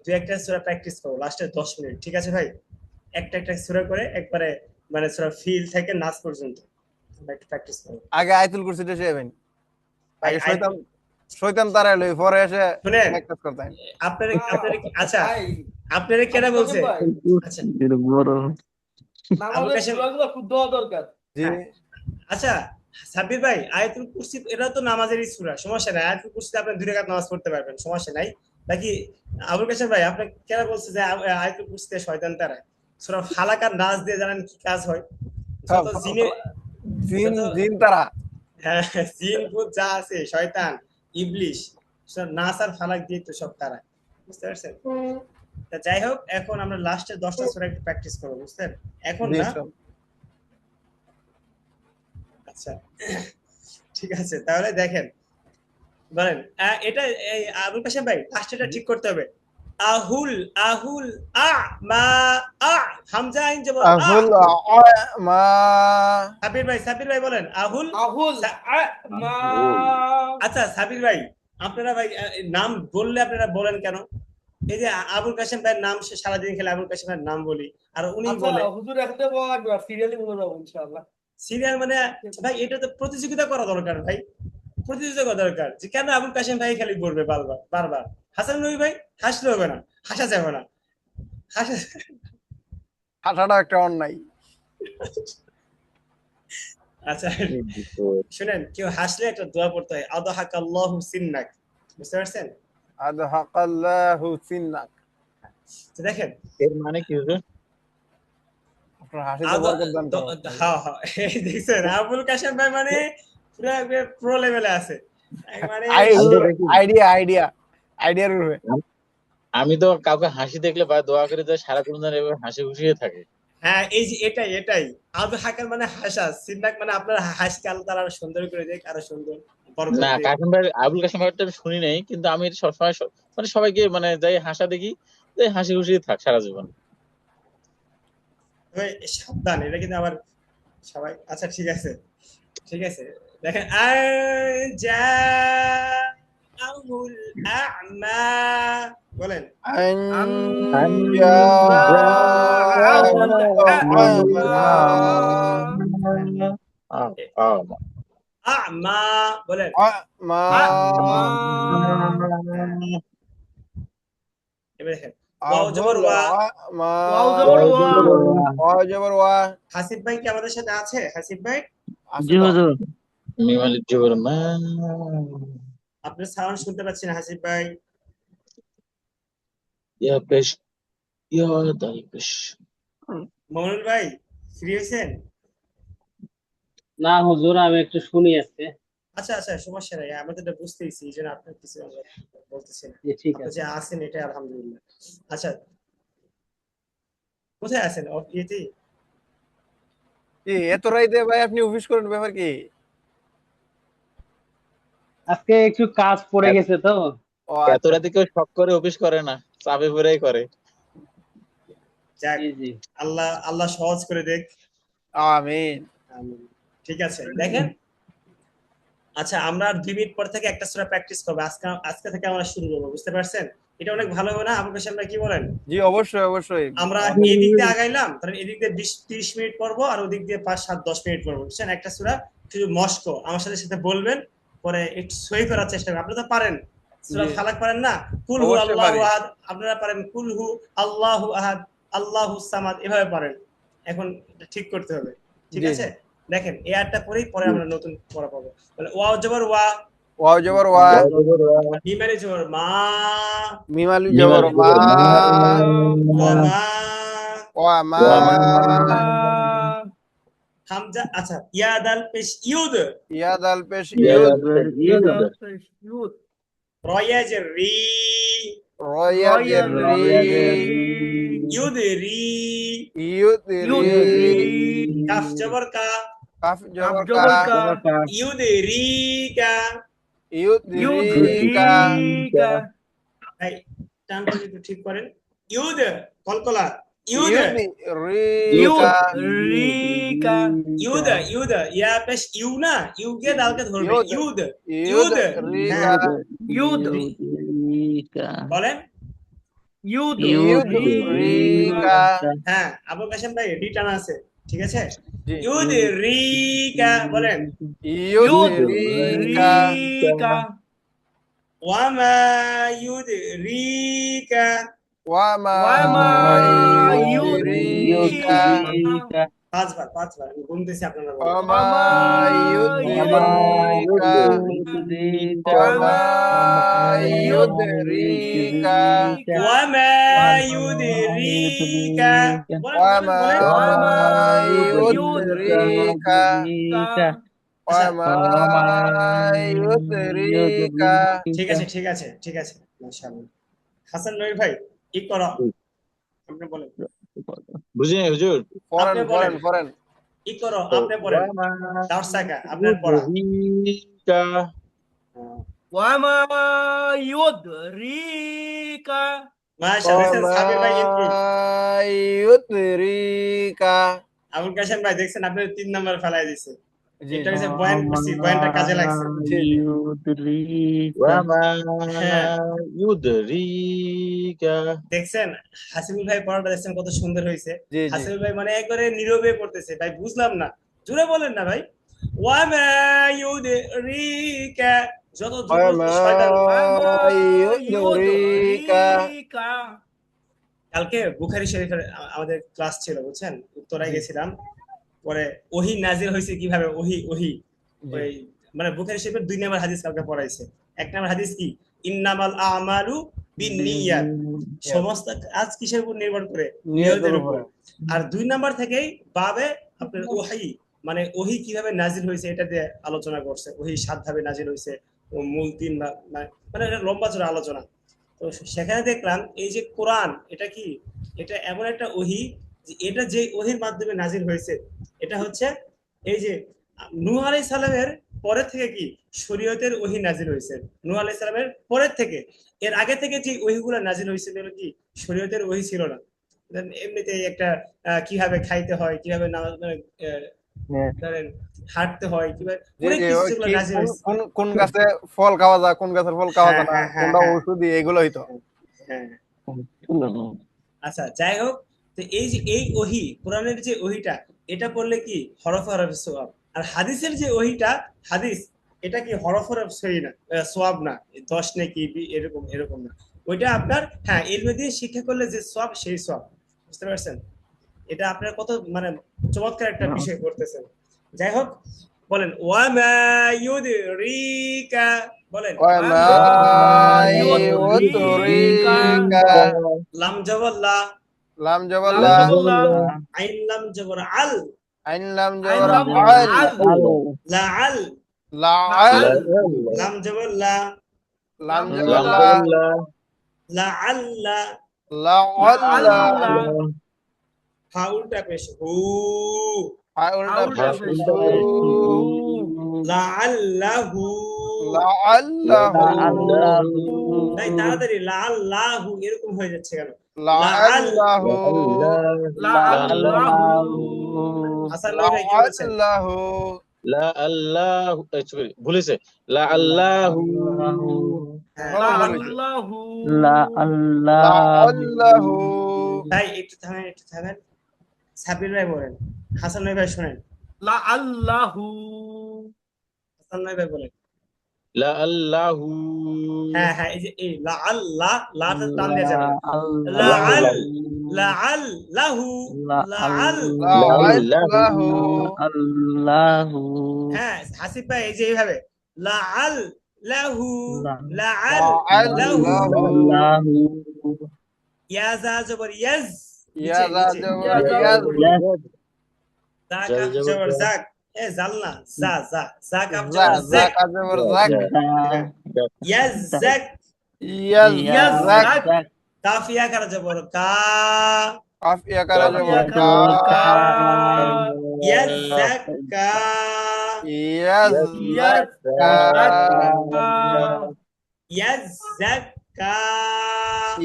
দুই একটা সূরা প্র্যাকটিস করব লাস্টে 10 মিনিট, ঠিক আছে ভাই? একটা একটা সূরা করে একবারে, মানে সূরা ফিল থেকে নাচ পর্যন্ত আমরা একটু প্র্যাকটিস করব। আগে আয়াতুল কুরসিটা শেখেন, আগে শয়তান তারা লই, পরে এসে শুনেন প্র্যাকটিস করতে হয়। আপনারা আচ্ছা আপনারা কেন বলছে? আচ্ছা নামাজের সূরাগুলো খুব দোয়া দরকার। জি আচ্ছা সাব্বির ভাই, আয়াতুল কুরসি এটা তো নামাজেরই সূরা, সমস্যা নাই। আয়াতুল কুরসিতে আপনি 2 রাকাত নামাজ পড়তে পারবেন, সমস্যা নাই। বাকি আবুল কাশেম ভাই, আপনি কেন বলছে যে আয়াতুল কুরসিতে শয়তান তাড়ায়? সূরা ফালাক আর নাস দিয়ে জানেন কি কাজ হয়? যত জিন তারা, হ্যাঁ জিন ভূত যা আছে, শয়তান ইবলিশ, নাস আর ফালাক দিয়ে তো সব তাড়ায়, বুঝতে পারছেন? তা যাই হোক, এখন আমরা লাস্টের 10টা সূরা একটু প্র্যাকটিস করব, বুঝছেন? এখন না, আচ্ছা ঠিক আছে, তাহলে দেখেন বলেন এটা, এই আবুল কাশেম ভাই লাস্টটা ঠিক করতে হবে। আহুল আহুল আ মা, হামজা আইন জবর আহুল মা। সাবির ভাই বলেন আহুল আহুল মা। আচ্ছা সাবির ভাই, আপনারা ভাই নাম বললে আপনারা বলেন কেন? এই যে আবুল কাশেম ভাইয়ের নাম, সে সারাদিন খেলে আবুল কাশেম ভাইয়ের নাম বলি, আর উনি আচ্ছা বলে হুজুর একটা বলা লাগবে, সিরিয়ালি বলে যাবো ইনশাআল্লাহ। সিরিয়াল মানে ভাই এটা তো প্রতিযোগিতা করা দরকার ভাই, প্রতিযোগিতা করা দরকার যে কেন আবুল কাশেম ভাই খালি বলবে বারবার বারবার। হাসান নবী ভাই হাসলে হবে না, হাসা যাবে না, হাসা হাঁটাটা একটা অন্যায়। আচ্ছা শুনেন, কেউ হাসলে একটা দোয়া পড়তে হয়, আদহাকাল্লাহু সিন্নাক, বুঝতে পারছেন? আদহাকাল্লাহু সিন্নাক। তো দেখেন এর মানে কি হুজুর? আপনার হাসিতে বরকত দান করুন। হ্যাঁ হ্যাঁ, এই দেখছেন আবুল কাশেম ভাই মানে পুরো প্রো লেভেলে আছে মানে। আইডিয়ার উপরে। আমি তো কাউকে হাসি দেখলে বা দোয়া করে যে সারাক্ষণ যেন এভাবে হাসি খুশিয়ে থাকে। হ্যাঁ এই যে এটাই আদহাকার মানে হাসা, সিন্নাক মানে আপনার হাসকে আল্লাহ তাআলা আরো সুন্দর করে দেখ, আরো সুন্দর বরকত না, দেখ। কাসিম ভাই আবুল কাসিম ভাইটা আমি শুনি নাই, কিন্তু আমি এটা সবসময় মানে সবাইকে মানে যাই হাসা দেখি যে হাসি খুশি থাক সারা জীবন। তবে সাবধান, এটা কিন্তু আবার সবাই। আচ্ছা ঠিক আছে ঠিক আছে, দেখেন জাআহুল আ'মা বলেন। আ'মা বলেন। এবার দেখেন ওয়াও জবর ওয়া, ওয়াও জবর ওয়া। হাসিব ভাই কি আমাদের সাথে আছে? হাসিব ভাই জি হুজুর। মিম আলিফ জবর মা। আপনার সাউন্ড শুনতে পাচ্ছি না হাসিব ভাই। ইয়া পেশ ইয়া দাল পেশ। মমিনুল ভাই ফ্রি হয়েছেন? না হুজুর, আমি একটু শুনি আজকে। আচ্ছা আচ্ছা, সমস্যা নাই, আমরা তো এটা বুঝতেইছি, এই জন্য আপনার কিছু আমরা বলতেছি না। জি, ঠিক আপনি আছে। যে আছেন এটা আলহামদুলিল্লাহ। আচ্ছা কোথায় আছেন? ইয়েতে এত রাইতে ভাই আপনি অফিস করেন, ব্যাপার কি? আজকে একটু কাজ পড়ে গেছে তো। ও এত আচ্ছা। রাতে কেউ শখ করে অফিস করে না, চাপে পড়েই করে। যাক, জি জি। আল্লাহ সহজ করে দেখ। আমিন। ঠিক আছে দেখেন, আচ্ছা আমরা আর 2 মিনিট পর থেকে একটা সূরা প্র্যাকটিস করব। আজকে থেকে আমরা শুরু করব, বুঝতে পারছেন? এটা অনেক ভালো হবে না? আবুল কাশেম ভাই কি বলেন? জি অবশ্যই অবশ্যই। আমরা এই দিক দিয়ে আগাইলাম, কারণ এদিক দিয়ে 20-30 মিনিট পড়বো আর ওদিক দিয়ে 5-7-10 মিনিট পড়বো, বুঝছেন? একটা সূরা শুধু মস্ক আমার সাথে বলবেন, পরে একটু সহি করার চেষ্টা করবেন। আপনারা তো পারেন সূরা ফালাক, পারেন না? কুল হু আল্লাহু আহাদ, আপনারা পারেন কুল হু আল্লাহু আহাদ আল্লাহুস সামাদ, এভাবে পারেন। এখন ঠিক করতে হবে, ঠিক আছে? দেখেন এই আয়াতটা পরেই পরে আমরা নতুন পড়া পাবো। মানে ওয়াও জবর ওয়া, ওয়াও জবর ওয়া, মিম আলিফ জবর মা, মিম আলিফ জবর মা, ওয়া মা, ওয়া মা, হামজা। আচ্ছা ইয়া দাল পেশ ইউদ, ইয়া দাল পেশ ইউদ, রয়া যে রি, রয়া জের রি, ইউদ রি, ইউদ রি, কাফ জবর কা, কাফ জবর কা, ইউদ রি কা, ইউদ রি কা। ভাই টানটা একটু ঠিক করেন। ইউদ কলকলা, ইউদ রি কা, ইউদ ইয়া পেশ ইউ না, ইউ কে দালকে ধরবে, ইউদ ইউদ রি কা, বলেন ইউদ রি কা। হ্যাঁ আবুল কাশেম ভাই রি টানা আছে, ঠিক আছে? জি। ইউদ রি কা বলেন। ইউদ রি কা, ওয়ামা ইউদরিকা, ওয়া মা ইউদরিকা, 5 বার আমি গুনতেছি, আপনারা বলেন। ওয়া মা ইউদরিকা, ওয়া মা ইউদরিকা, ওয়ামা ইউদরিকা, ওয়া মা ইউদরিকা, ওয়া মা ইউদরিকা। ঠিক আছে মাশাআল্লাহ। হাসান নবী ভাই কি করো, আপনি বলেন। বুঝিনি হুজুর। পড়েন। কি করো আপনি বলেন, দার্সাকা আপনার পড়া। ওয়া মা ইউদরিকা। মাশাআল্লাহ, সাবির ভাই ইমপ্রুভ। ইউদরিকা। আবুল কাশেম ভাই দেখছেন আপনি 3 নাম্বার ফেলাই দিছে। জি এটা হচ্ছে বয়ান করছি, বয়ানটা কাজে লাগছে। জি জি ওয়ামা হ্যাঁ ইউদরিকা। দেখছেন হাসিবুল ভাই পড়াটা দেখছেন কত সুন্দর হয়েছে। জি জি হাসিবুল ভাই মানে একবারে নীরবে পড়তেছে, ভাই বুঝলাম না, জোরে বলেন না ভাই। ওয়ামা ইউদরিকা, যত দ্রুত ওয়ামা শয়তান। ইউদরিকা। কালকে বুখারী শরীফের আমাদের ক্লাস ছিল বুঝছেন, উত্তরায় জি গেছিলাম। পরে ওহী নাজিল হয়েছে কিভাবে, ওহী জি ওই মানে বুখারী শরীফের 2 নম্বর হাদিস কালকে পড়াইছে। 1 নম্বর হাদিস কি, ইন্নামাল আমালু বিন্নিয়াত, সমস্ত কাজ কিসের উপর নির্ভর করে, নিয়তের উপর। আর 2 নম্বর থেকেই বাবে আপনার ওহী, মানে ওহী কিভাবে নাজিল হয়েছে এটা দিয়ে আলোচনা করছে। ওহী 7 ধাপে নাজিল হয়েছে, ও মূল 3 মানে এটা লম্বা চড়া আলোচনা। তো সেখানে দেখলাম এই যে কোরআন, এটা কি, এটা এমন একটা ওহী যে এটা যে ওহীর মাধ্যমে নাজিল হয়েছে, এটা হচ্ছে এই যে নূহ আলাইহিস সালামের পরে থেকে কি শরীয়তের ওহী নাজিল হয়েছে। নূহ আলাইহিস সালামের পরের থেকে, এর আগে থেকে যে ওহীগুলো নাজিল হয়েছিল এগুলো কি শরীয়তের ওহী ছিল না। এমনিতেই একটা কিভাবে খাইতে হয়, কিভাবে নামাজ ধরেন হাঁটতে হয়, কিভাবে জি অনেক জি কিছু ওই যেগুলো কি নাজিল হয়েছে। কোন কোন গাছে ফল খাওয়া যায়, কোন গাছের ফল খাওয়া যায় না, হ্যাঁ, হ্যাঁ, কোনটা হ্যাঁ। ঔষধি, এগুলোই তো। হ্যাঁ আচ্ছা যাই হোক, তো এই যে এই ওহী, কোরআনের যে ওহীটা, এটা পড়লে কি হরফে হরফে সওয়াব। আর হাদিসের যে ওহীটা, হাদিস এটা কি হরফে হরফ সহি না, সওয়াব না, 10 নাকি এরকম এরকম না। ওইটা আপনার হ্যাঁ ইলমে দিয়ে শিক্ষা করলে যে সওয়াব, সেই সওয়াব। বুঝতে পারছেন? এটা আপনার কত মানে চমৎকার একটা বিষয় করতেছেন। যাই হোক, বলেন ওয়ামা ইউদরিকা, বলেন ওয়ামা ইউদরিকা। লাম জাওয়াল্লা, লাম জবল্লা, আইন লাম জবর আল, আইন লাম জবর লাম আল, লা আল, লাআল, লাম জবর লা, লাম জবল্লা, লা আল্লা, লাআল্লা, হা উল্টা পেশ হু, হা উল্টা পেশ হু, লা আল্লাহু, লাআল্লাহু, তাই তাড়াতাড়ি লা আল্লাহু এরকম হয়ে যাচ্ছে কেন? লাআল্লাহু, হাসান ভাই কি বলছেন? লাআল্লাহু, লা আল্লাহ ভুলেছে লা আল্লাহু। হ্যাঁ, লাআল্লাহু। তাই একটু থামেন, একটু থামেন। সাবির ভাই বলেন, হাসান ভাই শোনেন, হাসান ভাই বলেন। লা আল্লাহু। হ্যাঁ হ্যাঁ, এই যে এই লা আল্লাহ, লাটা টান দেয়া যাবে না। লা আল, লা আল লাহু, লা আল। লাআল্লাহু। হ্যাঁ হাসিব ভাই এই যে এইভাবে লা আল লাহু, লা আল লাহু, লাআল্লাহু। ইয়া জা জবর ইয়াজ, ইয়া নিচে যা নিচে, জবর ইয়াজ, জা কাফ জবর জাক, এ জালনা, জা জা জা কাফ যা জবর যা জাক, কা জবর যাক, ইয়াজ জাক, ইয়াজ যাক, কাফ ইয়া কার জবর কা, কাফ ইয়া কারা জবর কা, ইয়াজ জাক কা, ইয়াজ যাক্কা, ইয়াজ জাক কা,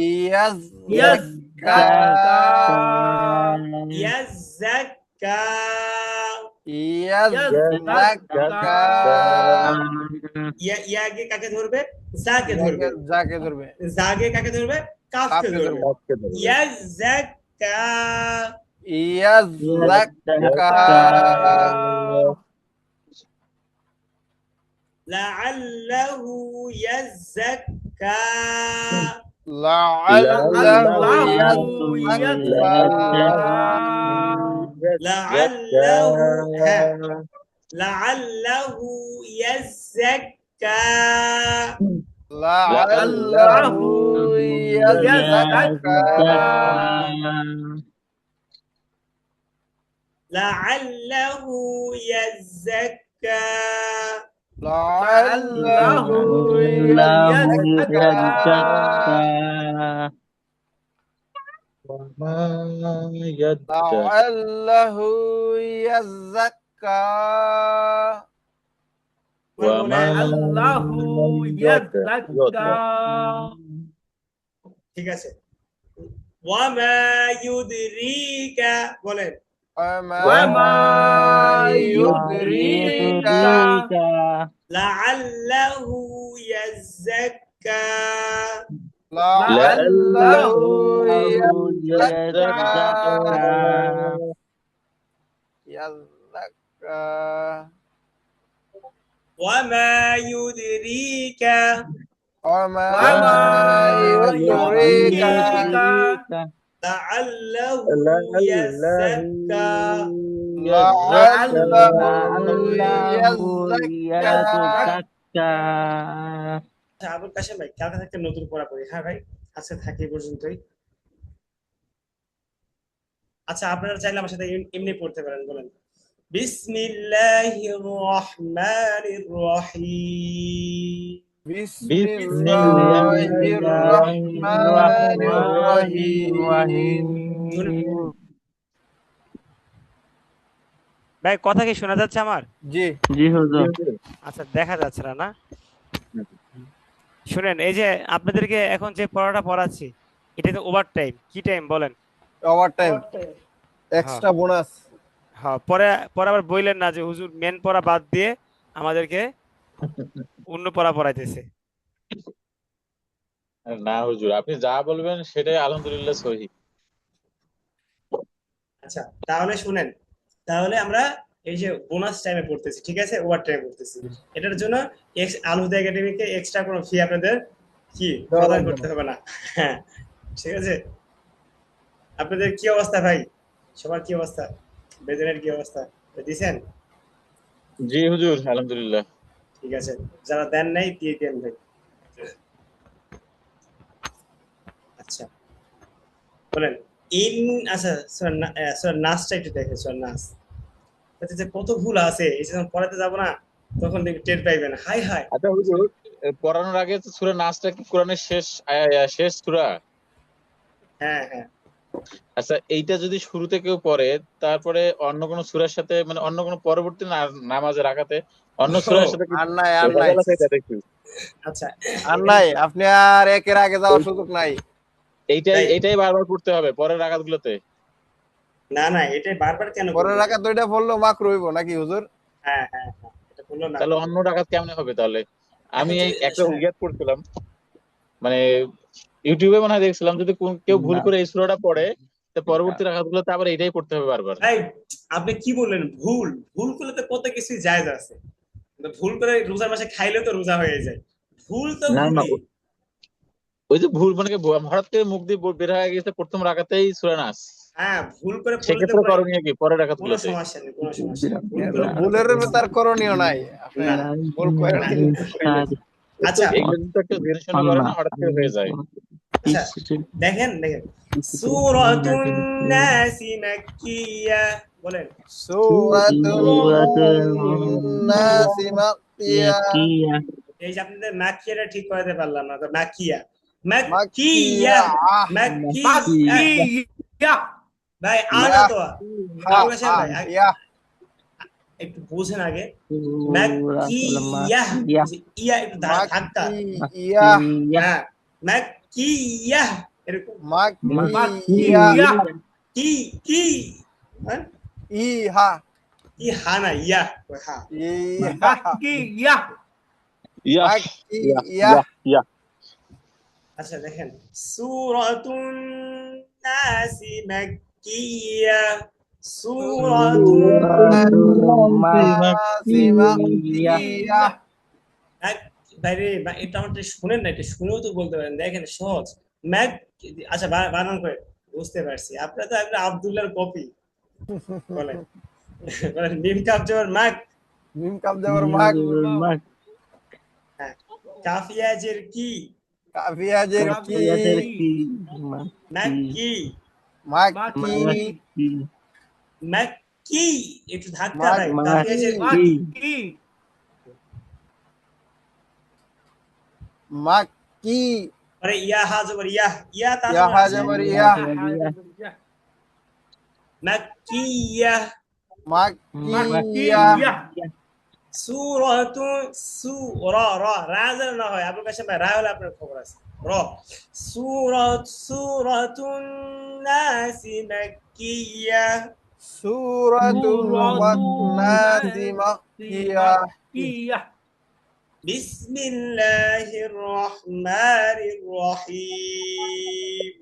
ইয়াজ ইয়াজ যাক্কা, ইয়াজ জাক কা, ইয়াজ যাক্কা। ইয়াকে কাকে ধরবে? জাকে ধরবে। যাকে ধরবে, জাগে কাকে ধরবে? কাফকে ধরবে। ইয়াজ জাক্কা, ইয়াজ যাক্কা, লাআল্লাহু ইয়াযাক্কা, লাআল্লাহু ইয়াযাক্কা, লাআল্লাহু, হ্যাঁ, লাআল্লাহু ইয়াযাক্কা, লাআল্লাহু ইয়াযাক্কা, লাআল্লাহু ইয়াযাক্কা, লাআল্লাহু ইয়াযাক্কা, লাআল্লাহু ইয়াযাক্কা। ঠিক আছে। ওয়ামা ইউদরিকা, বলেন وما وما يدريك يدريك لعله يزكى لعله يزكى يزكى وما يدريك وما وما يدريك يدريك لعله لعله يزكى يزكى আবুল কাশেম ভাই কালকে থেকে নতুন পড়া পড়ি। হ্যাঁ ভাই, আজকে থাকি এই পর্যন্তই। আচ্ছা, আপনারা চাইলে আমার সাথে এমনি পড়তে পারেন। বলেন বিসমিল্লাহির রহমানির রহিম। بسم الله الرحمن الرحيم ভাই কথা কি শোনা যাচ্ছে আমার? জি জি হুজুর। আচ্ছা, দেখা যাচ্ছে না? শুনেন, এই যে আপনাদেরকে এখন যে পড়াটা পড়াচ্ছি এটা তো ওভার টাইম। কি টাইম বলেন? Over time extra bonus. হ্যাঁ, পরে পরে আবার বললেন না যে হুজুর মেন পড়া বাদ দিয়ে আমাদেরকে অন্য পড়া পড়াইতেছে। না হুজুর, আপনি যা বলবেন সেটাই আলহামদুলিল্লাহ সহি। আচ্ছা, তাহলে শুনেন, তাহলে আমরা এই যে বোনাস টাইমে পড়তেছি, ঠিক আছে, ওভার টাইমে পড়তেছি। এটার জন্য আলহুদা একাডেমিকে এক্সট্রা কোনো ফি আপনাদের কি প্রদান করতে হবে না। হ্যাঁ, ঠিক আছে। আপনাদের কি অবস্থা ভাই? সবার কি অবস্থা? বেতনের কি অবস্থা দিছেন? জি হুজুর, আলহামদুলিল্লাহ। ঠিক আছে, যারা দেন নাই দিয়ে দেন ভাই। আচ্ছা বলেন ইন। আচ্ছা স্যার নাচটা একটু দেখে, স্যার নাচ যে কত ভুল আছে, এই যখন পড়াতে যাবো না তখন দেখি টের পাইবেন। High high. আচ্ছা হুজুর, পড়ানোর আগে তো সূরা নাসটা কি কোরআনের শেষ সূরা? হ্যাঁ হ্যাঁ। আচ্ছা, এইটা যদি শুরুতে কেউ পড়ে, তারপরে অন্য কোনো সূরার সাথে, মানে অন্য কোনো পরবর্তী নামাজে রাখাতে অন্য সূরার সাথে আর নাই আর নাই আচ্ছা আর নাই, আপনি আর একের আগে যাওয়ার সুযোগ নাই। এইটাই বারবার পড়তে হবে পরের রাকাতগুলোতে। না না, এটাই বারবার কেন পরের রাকাত দুইটা পড়লো মাকরু হইব নাকি হুজুর? হ্যাঁ হ্যাঁ হ্যাঁ, এটা বললো না। তাহলে অন্য রাকাত কেমনে হবে তাহলে? আমি এই একটা উইয়াত পড়ছিলাম, মানে ইউটিউবে মনে হয় দেখছিলাম, যদি কেউ ভুল করে এই সূরাটা পড়ে, তো পরবর্তী রাকাতগুলোতে আবার এইটাই পড়তে হবে বারবার। ভাই আপনি কি বললেন? ভুল ভুল করলে তো কত কিছুই জায়েজ আছে। ভুল করে রোজার মাসে খাইলে তো রোজা হয়ে যায়। ভুল তো না না, ভুলই। ওই যে ভুল মানে কি, হঠাৎ করে মুখ দিয়ে বের হয়ে গেছে প্রথম রাকাতেই সূরা নাস, হ্যাঁ, ভুল করে পড়লে তো সেক্ষেত্রে করণীয় কি পরের কোনো রাকাতগুলোতে? সমস্যা নেই, কোনো সমস্যা নেই। ভুল করে ভুলের তার করণীয় নাই। আপনি না। ভুল করেন আচ্ছা এগুলো কিন্তু একটা জেনে শুনে করে না, হঠাৎ করে হয়ে যায়। আচ্ছা দেখেন সূরাতুন নাস মাক্কিয়া। বলেন সূরাতুন নাস মাক্কিয়া। এই যে আপনাদের মাক্কিয়াটা ঠিক করাতে পারলাম না, তো মাক্কিয়া মাক্কিয়া মাক্কিয়া ভাই আনা তো ভাই একটু বুঝেন আগে। মাক্কিয়া ইয়া একটু ধাক্কা। ইয়া হ্যাঁ, মাক্কিয়া এরকম। মাক্কিয়া কি কি হ্যাঁ, ইহা কি হা না ইয়া, ওই হা। ইয়া ইয়া ইয়া ইয়া। আচ্ছা দেখেন সূরাতুন নাস মাক্কিয়া সূরাতুন নাস মাক্কিয়া। বাইরে এটা আমাদের শুনেন না, এটা শুনেও তো বলতে পারেন। দেখেন সহজ ম্যাক। আচ্ছা বানান করে বুঝতে পারছি, আপনারা তো একটা আব্দুল্লাহর কপি। বলেন বলেন মিম কাপ জবর মাক। মিম কাপ জবর মাক। হ্যাঁ, কাফিয়া জের কি। কাফিয়া জের কি। মাক্কি মাক্কি মাক্কি একটু ধাক্কা দেয়। কাফিয়া জের কি। মাক্কি আরে ইয়া হা জবর ইয়া ইয়া তা ইয়া হা জবর ইয়া। মাক্কিয়া মাক্কিয়া সূরাতুন সূরা রাজা না হয় আপনার কাছে, রা হলে আপনার খবর আছে। সূরাতুন নাস মাক্কিয়া সূরাতুল নাসি মাক্কিয়াহ মাক্কিয়াহ। বিসমিল্লাহির রহমানির রহিম।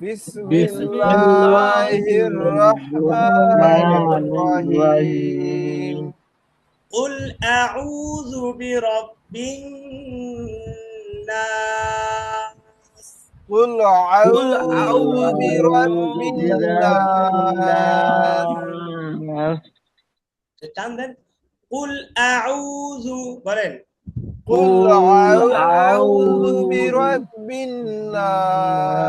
বিসমিল্লাহির রহমানির রহিম। قل أعوذ برب الناس قل قل أعوذ أعوذ برب الناس টান দেন। قل أعوذ বলেন। قل قل أعوذ أعوذ برب الناس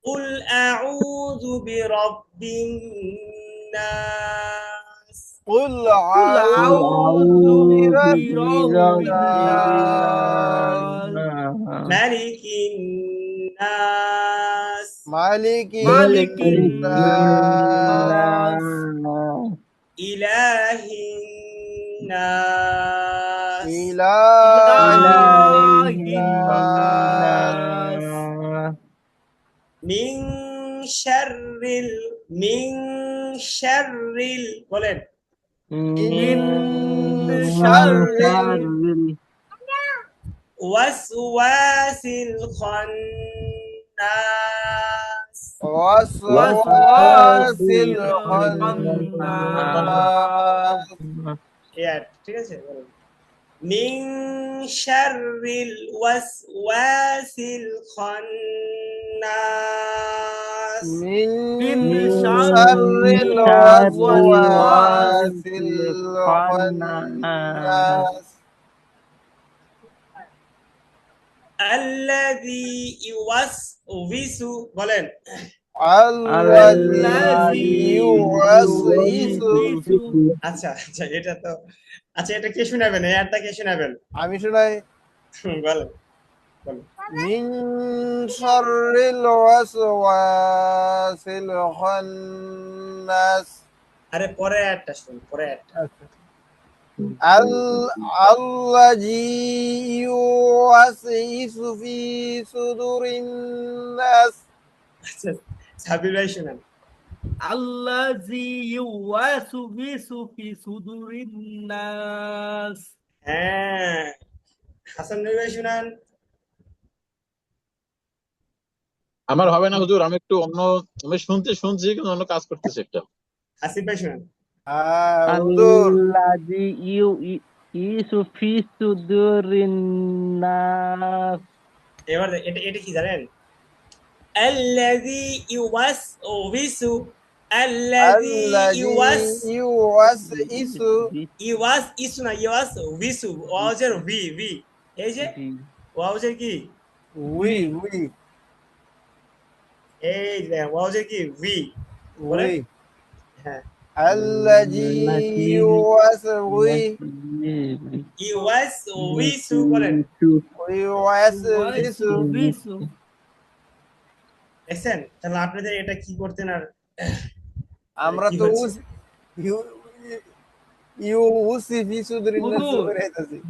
قل أعوذ برب الناس قل قل أعوذ أعوذ برب برب الناس الناس ملك الناس مالك مالك الناس الناس إله الناس إله إله الناس الناس من شر বলেন। من شر وسواس الخناس وسواس الخناس ঠিক আছে বলেন। من شر الوسواس الخناس من من شر شر الوسواس الخناس الخناس الذي يوسوس বলেন। الذي يوسوس আচ্ছা আচ্ছা এটা তো আচ্ছা এটা কে শোনাবেন? এই আয়াতটা কে শোনাবেন? আমি শুনাই বলেন বলেন। من شر الوسواس الخناس আরে পরে আয়াতটা শুনুন, পরে আয়াতটা। الذي يوسوس في صدور الناس আচ্ছা সাবির ভাই শুনান। الذي يوسوس في صدور الناس হ্যাঁ হাসান ভাই শুনান। আমার হবে না হুজুর, আমি একটু অন্য, আমি শুনছি কিন্তু অন্য কাজ করতেছি একটা। আসিফ ভাই শুনান। হুজুর الذي يؤيس في صدور الناس এবার এটা এটা কি জানেন? الذي يوسوس الذي يوسوس না يوسوس ওয়াজের ভি এই যে ওয়াজের কি উই এই যে ওয়াজের কি ভি বলেন। হ্যাঁ الذي يوسوس يوسوس বলেন। ويوسوس দেখছেন তাহলে আপনাদের এটা কি করতেন আর আমরা কি তো হচ্ছে?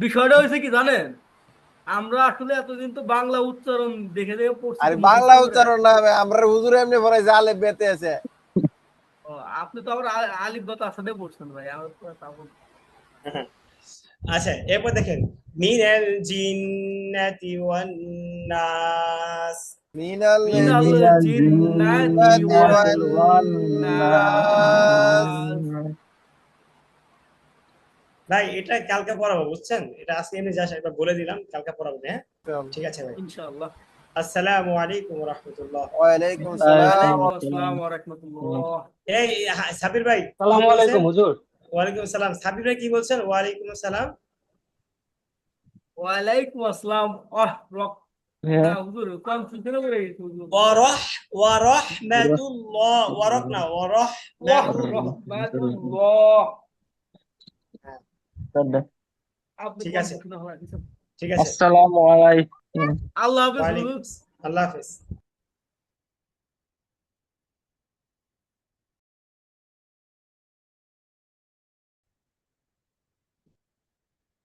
বিষয়টা হয়েছে কি জানেন, আমরা আসলে এতদিন তো বাংলা উচ্চারণ দেখে পড়ছি। আরে বাংলা উচ্চারণ না, আমরা হুজুর এমনি পড়াই যে আলেফ বেতে আছে। ও, আপনি তো আবার আলিফ বাতা আসাদে পড়ছেন ভাই, আমার তো তাও আচ্ছা এরপর দেখেন মিনাল জিন্নাতি ওয়ান নাস মিনাল মিনাল জিন্নাতি ওয়ান নাস। ভাই এটা কালকে পড়াবো বুঝছেন, এটা আজকে এমনি জাস্ট একবার বলে দিলাম, কালকে পড়াবো। হ্যাঁ ঠিক আছে ভাই, ইনশাআল্লাহ। আসসালামু আলাইকুম ওয়া রাহমাতুল্লাহ। ওয়া আলাইকুম আসসালাম। ওয়ালাইকুম আসসালাম ওয়া রাহমাতুল্লাহ। এই সাবির ভাই আসসালামু আলাইকুম হুজুর। ওয়ালাইকুম আসসালাম। সাবির ভাই কি বলছেন? ওয়ালাইকুম আসসালাম। ওয়ালাইকুম আসসালাম। না হুজুর কনফিউশন হয়ে গেছে হুজুর। ওয়া রাহমাতুল্লাহ ওয়ারাক না রাহমাতুল্লাহ। আপনি ঠিক আছে। confuse না হওয়া কিছু। ঠিক আছে। আসসালামু আলাইকুম। আল্লাহ হাফেজ ওয়ালাইকুম হুজুর। আল্লাহ হাফেজ।